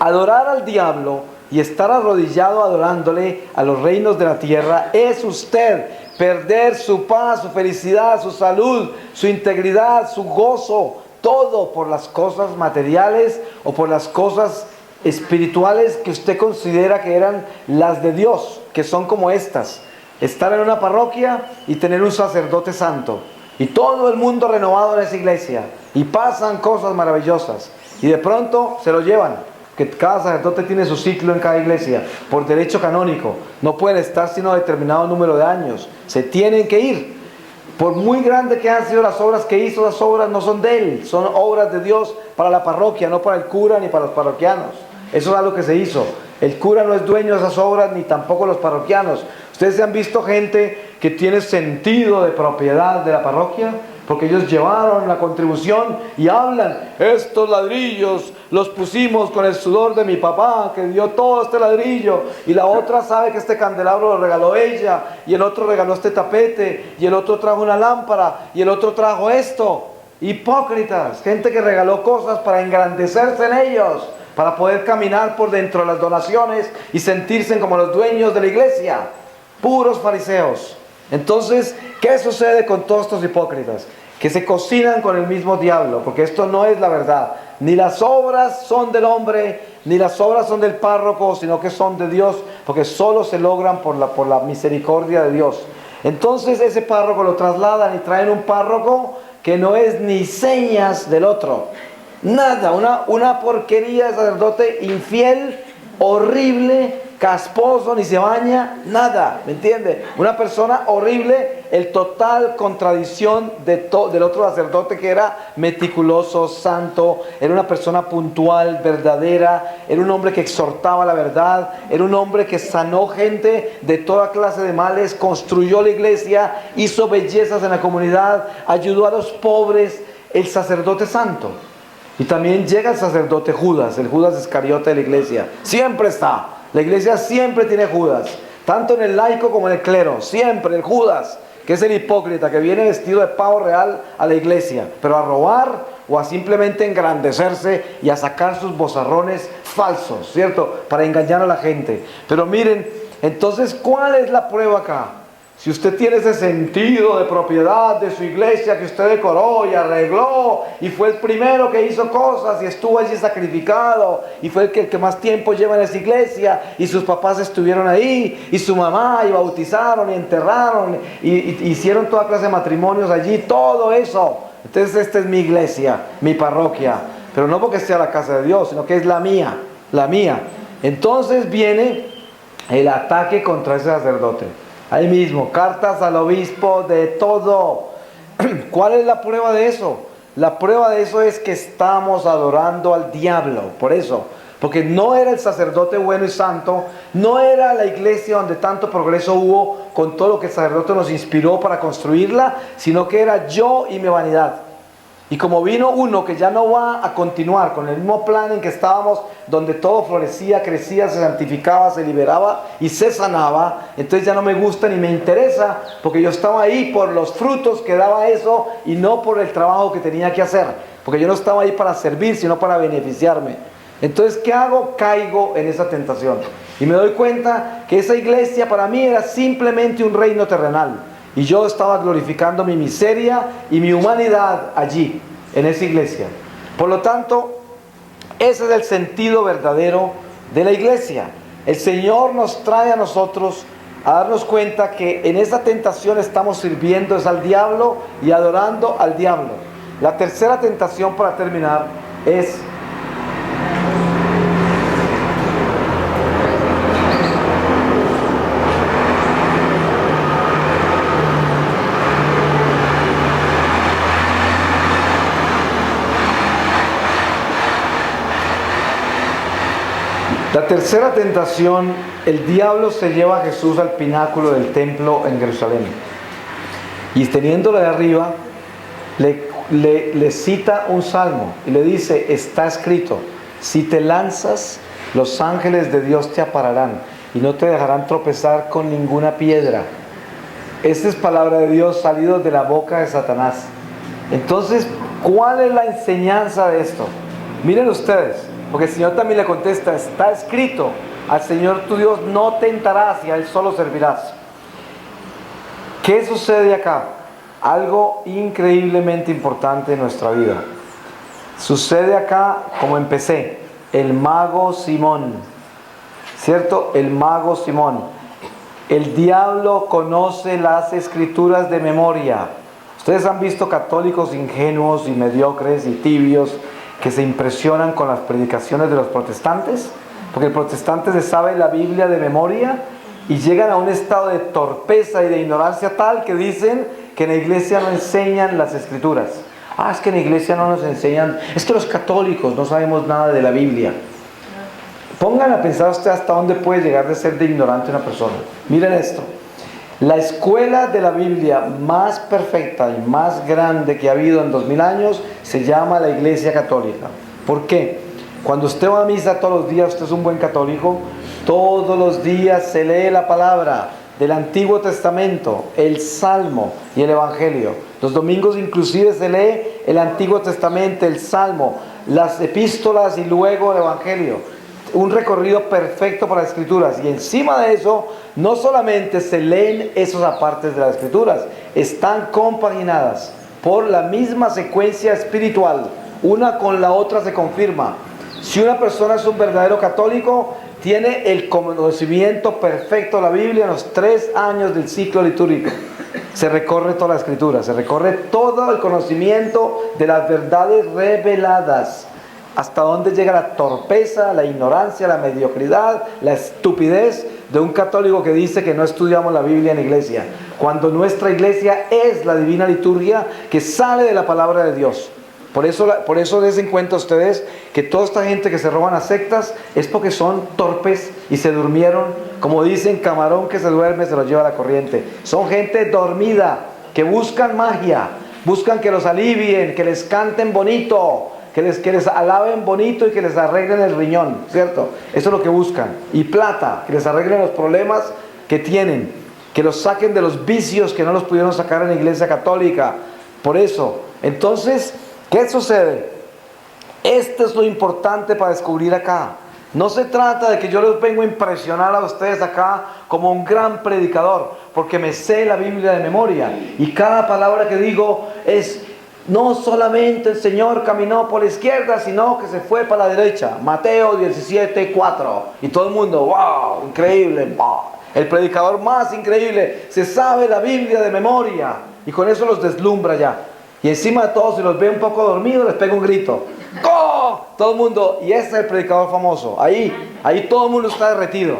adorar al diablo y estar arrodillado adorándole a los reinos de la tierra es usted perder su paz, su felicidad, su salud, su integridad, su gozo, todo por las cosas materiales o por las cosas espirituales que usted considera que eran las de Dios, que son como estas: estar en una parroquia y tener un sacerdote santo y todo el mundo renovado en esa iglesia, y pasan cosas maravillosas, y de pronto se lo llevan, que cada sacerdote tiene su ciclo en cada iglesia, por derecho canónico, no pueden estar sino determinado número de años, se tienen que ir. Por muy grandes que han sido las obras que hizo, las obras no son de él, son obras de Dios para la parroquia, no para el cura ni para los parroquianos. Eso es algo que se hizo. El cura no es dueño de esas obras, ni tampoco los parroquianos. Ustedes se han visto gente que tiene sentido de propiedad de la parroquia, porque ellos llevaron la contribución y hablan, estos ladrillos los pusimos con el sudor de mi papá, que dio todo este ladrillo, y la otra sabe que este candelabro lo regaló ella, y el otro regaló este tapete, y el otro trajo una lámpara, y el otro trajo esto. Hipócritas, gente que regaló cosas para engrandecerse en ellos, para poder caminar por dentro de las donaciones y sentirse como los dueños de la iglesia. Puros fariseos. Entonces, ¿qué sucede con todos estos hipócritas? Que se cocinan con el mismo diablo, porque esto no es la verdad. Ni las obras son del hombre, ni las obras son del párroco, sino que son de Dios, porque solo se logran por la misericordia de Dios. Entonces ese párroco lo trasladan y traen un párroco que no es ni señas del otro. Nada, una porquería de sacerdote infiel, horrible, casposo, ni se baña, nada, ¿me entiende? Una persona horrible, el total contradicción del otro sacerdote, que era meticuloso, santo, era una persona puntual, verdadera, era un hombre que exhortaba la verdad, era un hombre que sanó gente de toda clase de males, construyó la iglesia, hizo bellezas en la comunidad, ayudó a los pobres, el sacerdote santo. Y también llega el sacerdote Judas, el Judas Iscariote de la iglesia, siempre está. La iglesia siempre tiene Judas, tanto en el laico como en el clero, siempre el Judas, que es el hipócrita que viene vestido de pavo real a la iglesia, pero a robar o a simplemente engrandecerse y a sacar sus bozarrones falsos, ¿cierto? Para engañar a la gente. Pero miren, entonces, ¿cuál es la prueba acá? Si usted tiene ese sentido de propiedad de su iglesia que usted decoró y arregló y fue el primero que hizo cosas y estuvo allí sacrificado y fue el que más tiempo lleva en esa iglesia y sus papás estuvieron ahí y su mamá y bautizaron y enterraron y hicieron toda clase de matrimonios allí, todo eso. Entonces esta es mi iglesia, mi parroquia, pero no porque sea la casa de Dios, sino que es la mía, la mía. Entonces viene el ataque contra ese sacerdote. Ahí mismo, cartas al obispo de todo. ¿Cuál es la prueba de eso? La prueba de eso es que estamos adorando al diablo. Por eso, porque no era el sacerdote bueno y santo, no era la iglesia donde tanto progreso hubo con todo lo que el sacerdote nos inspiró para construirla, sino que era yo y mi vanidad. Y como vino uno que ya no va a continuar con el mismo plan en que estábamos, donde todo florecía, crecía, se santificaba, se liberaba y se sanaba, entonces ya no me gusta ni me interesa, porque yo estaba ahí por los frutos que daba eso y no por el trabajo que tenía que hacer, porque yo no estaba ahí para servir, sino para beneficiarme. Entonces, ¿qué hago? Caigo en esa tentación y me doy cuenta que esa iglesia para mí era simplemente un reino terrenal. Y yo estaba glorificando mi miseria y mi humanidad allí, en esa iglesia. Por lo tanto, ese es el sentido verdadero de la iglesia. El Señor nos trae a nosotros a darnos cuenta que en esa tentación estamos sirviendo es al diablo y adorando al diablo. La tercera tentación, para terminar, es la tercera tentación. El diablo se lleva a Jesús al pináculo del templo en Jerusalén y teniéndolo de arriba le cita un salmo y le dice: está escrito, si te lanzas, los ángeles de Dios te ampararán y no te dejarán tropezar con ninguna piedra. Esta es palabra de Dios salido de la boca de Satanás. Entonces, ¿cuál es la enseñanza de esto? Miren ustedes, porque el Señor también le contesta: está escrito, al Señor tu Dios no tentarás y a Él solo servirás. ¿Qué sucede acá? Algo increíblemente importante en nuestra vida. Sucede acá, como empecé, el mago Simón, ¿cierto? El mago Simón. El diablo conoce las escrituras de memoria. Ustedes han visto católicos ingenuos y mediocres y tibios que se impresionan con las predicaciones de los protestantes, porque el protestante se sabe la Biblia de memoria y llegan a un estado de torpeza y de ignorancia tal que dicen que en la iglesia no enseñan las escrituras. Es que en la iglesia no nos enseñan, es que los católicos no sabemos nada de la Biblia. Pongan a pensar usted hasta dónde puede llegar de ser de ignorante una persona. Miren esto. La escuela de la Biblia más perfecta y más grande que ha habido en 2000 años se llama la Iglesia Católica. ¿Por qué? Cuando usted va a misa todos los días, usted es un buen católico, todos los días se lee la palabra del Antiguo Testamento, el Salmo y el Evangelio. Los domingos inclusive se lee el Antiguo Testamento, el Salmo, las epístolas y luego el Evangelio. Un recorrido perfecto para las escrituras, y encima de eso no solamente se leen esos apartes de las escrituras, están compaginadas por la misma secuencia espiritual, una con la otra se confirma. Si una persona es un verdadero católico, tiene el conocimiento perfecto de la Biblia en los 3 años del ciclo litúrgico. Se recorre toda la escritura, se recorre todo el conocimiento de las verdades reveladas. Hasta dónde llega la torpeza, la ignorancia, la mediocridad, la estupidez de un católico que dice que no estudiamos la Biblia en la iglesia, cuando nuestra iglesia es la divina liturgia que sale de la palabra de Dios. Por eso des en cuenta ustedes que toda esta gente que se roban a sectas es porque son torpes y se durmieron. Como dicen, camarón que se duerme se lo lleva la corriente. Son gente dormida que buscan magia, buscan que los alivien, que les canten bonito, que les alaben bonito y que les arreglen el riñón, ¿cierto? Eso es lo que buscan. Y plata, que les arreglen los problemas que tienen, que los saquen de los vicios que no los pudieron sacar en la iglesia católica. Por eso, entonces, ¿qué sucede? Esto es lo importante para descubrir acá. No se trata de que yo les vengo a impresionar a ustedes acá como un gran predicador, porque me sé la Biblia de memoria y cada palabra que digo es... No solamente el Señor caminó por la izquierda, sino que se fue para la derecha. Mateo 17:4. Y todo el mundo, wow, increíble. Wow. El predicador más increíble se sabe la Biblia de memoria. Y con eso los deslumbra ya. Y encima de todo, si los ve un poco dormidos, les pega un grito. ¡Oh! todo el mundo, y este es el predicador famoso, ahí todo el mundo está derretido.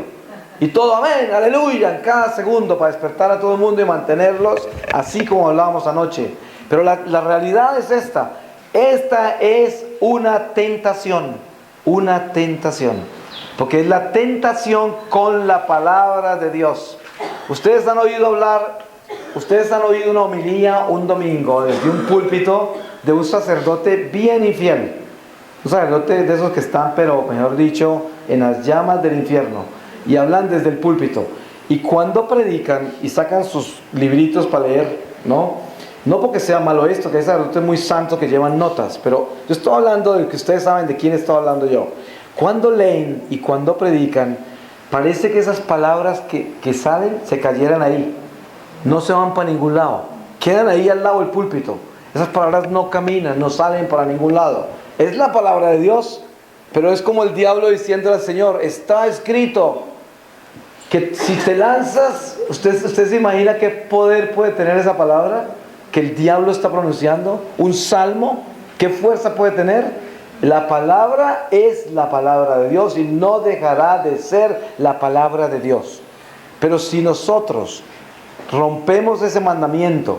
Y todo, amén, aleluya, en cada segundo para despertar a todo el mundo y mantenerlos así como hablábamos anoche. Pero la realidad es esta. Esta es una tentación. Porque es la tentación con la palabra de Dios. Ustedes han oído una homilía un domingo desde un púlpito de un sacerdote bien infiel. Un sacerdote de esos que están, pero mejor dicho, en las llamas del infierno. Y hablan desde el púlpito. Y cuando predican y sacan sus libritos para leer, no porque sea malo esto, que hay sacerdotes muy santos que llevan notas, pero yo estoy hablando de que ustedes saben de quién estoy hablando yo. Cuando leen y cuando predican, parece que esas palabras que salen se cayeran ahí, no se van para ningún lado, quedan ahí al lado del púlpito. Esas palabras no caminan, no salen para ningún lado. Es la palabra de Dios, pero es como el diablo diciendo al Señor, está escrito que si te lanzas, ¿usted se imagina qué poder puede tener esa palabra que el diablo está pronunciando? Un salmo, ¿qué fuerza puede tener? La palabra es la palabra de Dios y no dejará de ser la palabra de Dios. Pero si nosotros rompemos ese mandamiento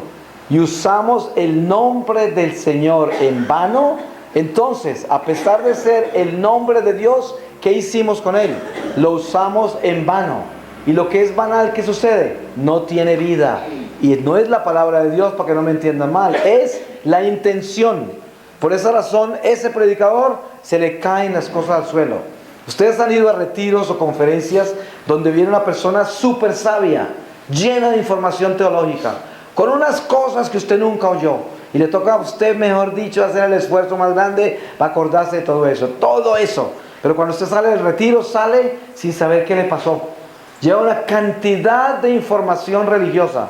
y usamos el nombre del Señor en vano, entonces, a pesar de ser el nombre de Dios, ¿qué hicimos con él? Lo usamos en vano. Y lo que es banal, ¿qué sucede? No tiene vida. Y no es la palabra de Dios, para que no me entiendan mal, es la intención. Por esa razón, ese predicador se le caen las cosas al suelo. Ustedes han ido a retiros o conferencias donde viene una persona súper sabia, llena de información teológica, con unas cosas que usted nunca oyó. Y le toca a usted, mejor dicho, hacer el esfuerzo más grande para acordarse de todo eso. Pero cuando usted sale del retiro, sale sin saber qué le pasó. Lleva una cantidad de información religiosa,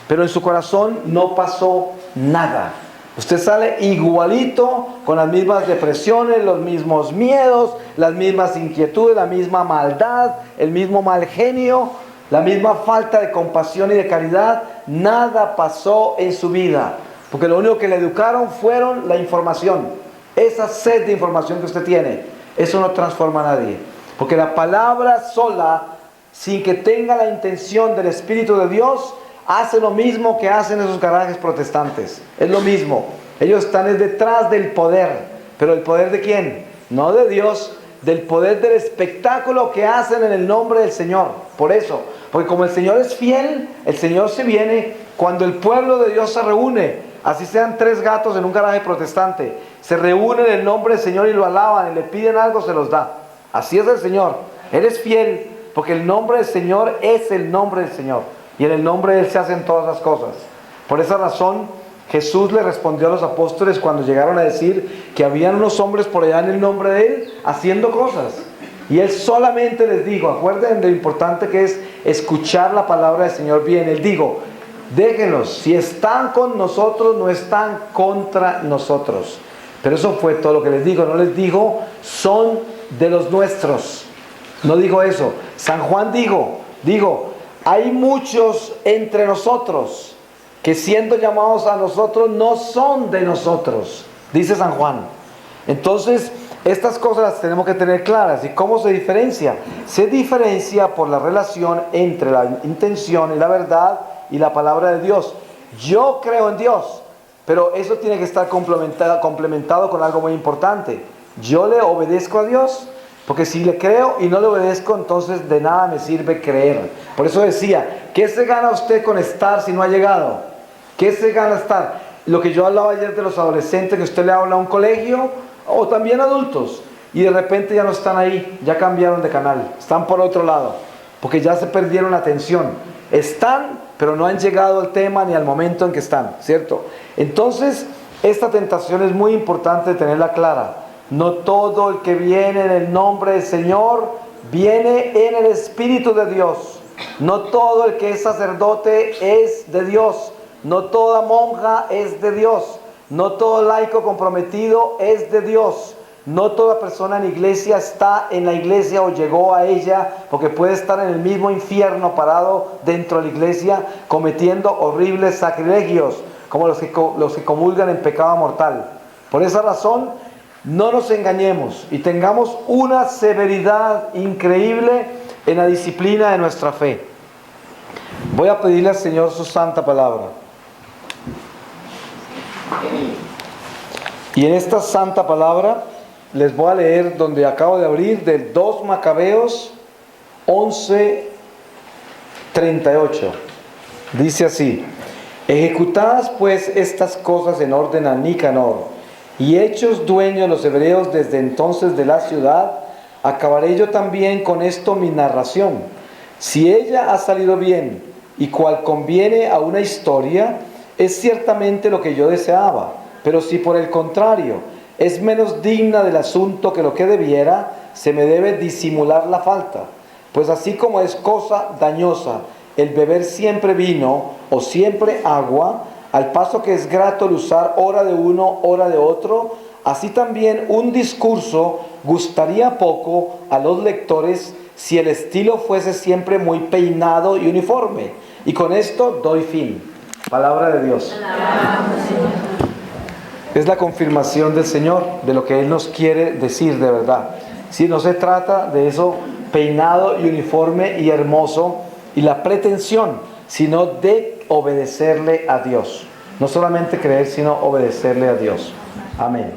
pero en su corazón no pasó nada. Usted sale igualito, con las mismas depresiones, los mismos miedos, las mismas inquietudes, la misma maldad, el mismo mal genio, la misma falta de compasión y de caridad. Nada pasó en su vida, porque lo único que le educaron fueron la información. Esa sed de información que usted tiene, eso no transforma a nadie, porque la palabra sola, sin que tenga la intención del Espíritu de Dios, hace lo mismo que hacen esos garajes protestantes. Es lo mismo. Ellos están detrás del poder. ¿Pero el poder de quién? No de Dios, del poder del espectáculo que hacen en el nombre del Señor. Por eso, porque como el Señor es fiel, el Señor se viene cuando el pueblo de Dios se reúne. Así sean 3 gatos en un garaje protestante, se reúnen en el nombre del Señor y lo alaban y le piden algo, se los da. Así es el Señor. Él es fiel, porque el nombre del Señor es el nombre del Señor. Y en el nombre de Él se hacen todas las cosas. Por esa razón, Jesús le respondió a los apóstoles cuando llegaron a decir que habían unos hombres por allá en el nombre de Él haciendo cosas. Y Él solamente les dijo, acuérdense de lo importante que es escuchar la palabra del Señor bien. Él dijo, déjenlos, si están con nosotros, no están contra nosotros. Pero eso fue todo lo que les dijo. No les dijo, son de los nuestros. No dijo eso. San Juan dijo, hay muchos entre nosotros que siendo llamados a nosotros no son de nosotros, dice San Juan. Entonces, estas cosas las tenemos que tener claras. ¿Y cómo se diferencia? Se diferencia por la relación entre la intención y la verdad y la palabra de Dios. Yo creo en Dios, pero eso tiene que estar complementado con algo muy importante. Yo le obedezco a Dios. Porque si le creo y no le obedezco, entonces de nada me sirve creer. Por eso decía, ¿qué se gana usted con estar si no ha llegado? ¿Qué se gana estar? Lo que yo hablaba ayer de los adolescentes, que usted le habla a un colegio, o también adultos, y de repente ya no están ahí, ya cambiaron de canal, están por otro lado, porque ya se perdieron la atención. Están, pero no han llegado al tema ni al momento en que están, ¿cierto? Entonces, esta tentación es muy importante tenerla clara. No todo el que viene en el nombre del Señor viene en el Espíritu de Dios. No todo el que es sacerdote es de Dios. No toda monja es de Dios. No todo laico comprometido es de Dios. No toda persona en iglesia está en la iglesia o llegó a ella, porque puede estar en el mismo infierno parado dentro de la iglesia cometiendo horribles sacrilegios, como los que comulgan en pecado mortal. Por esa razón, no nos engañemos y tengamos una severidad increíble en la disciplina de nuestra fe. Voy a pedirle al Señor su santa palabra. Y en esta santa palabra les voy a leer donde acabo de abrir, del 2 Macabeos 11:38. Dice así: ejecutadas pues estas cosas en orden a Nicanor, y hechos dueños los hebreos desde entonces de la ciudad, acabaré yo también con esto mi narración. Si ella ha salido bien, y cual conviene a una historia, es ciertamente lo que yo deseaba. Pero si por el contrario es menos digna del asunto que lo que debiera, se me debe disimular la falta. Pues así como es cosa dañosa el beber siempre vino o siempre agua, al paso que es grato el usar hora de uno, hora de otro, así también un discurso gustaría poco a los lectores si el estilo fuese siempre muy peinado y uniforme. Y con esto doy fin. Palabra de Dios. Es la confirmación del Señor de lo que Él nos quiere decir de verdad. Si no se trata de eso peinado y uniforme y hermoso y la pretensión, sino de obedecerle a Dios. No solamente creer, sino obedecerle a Dios. Amén.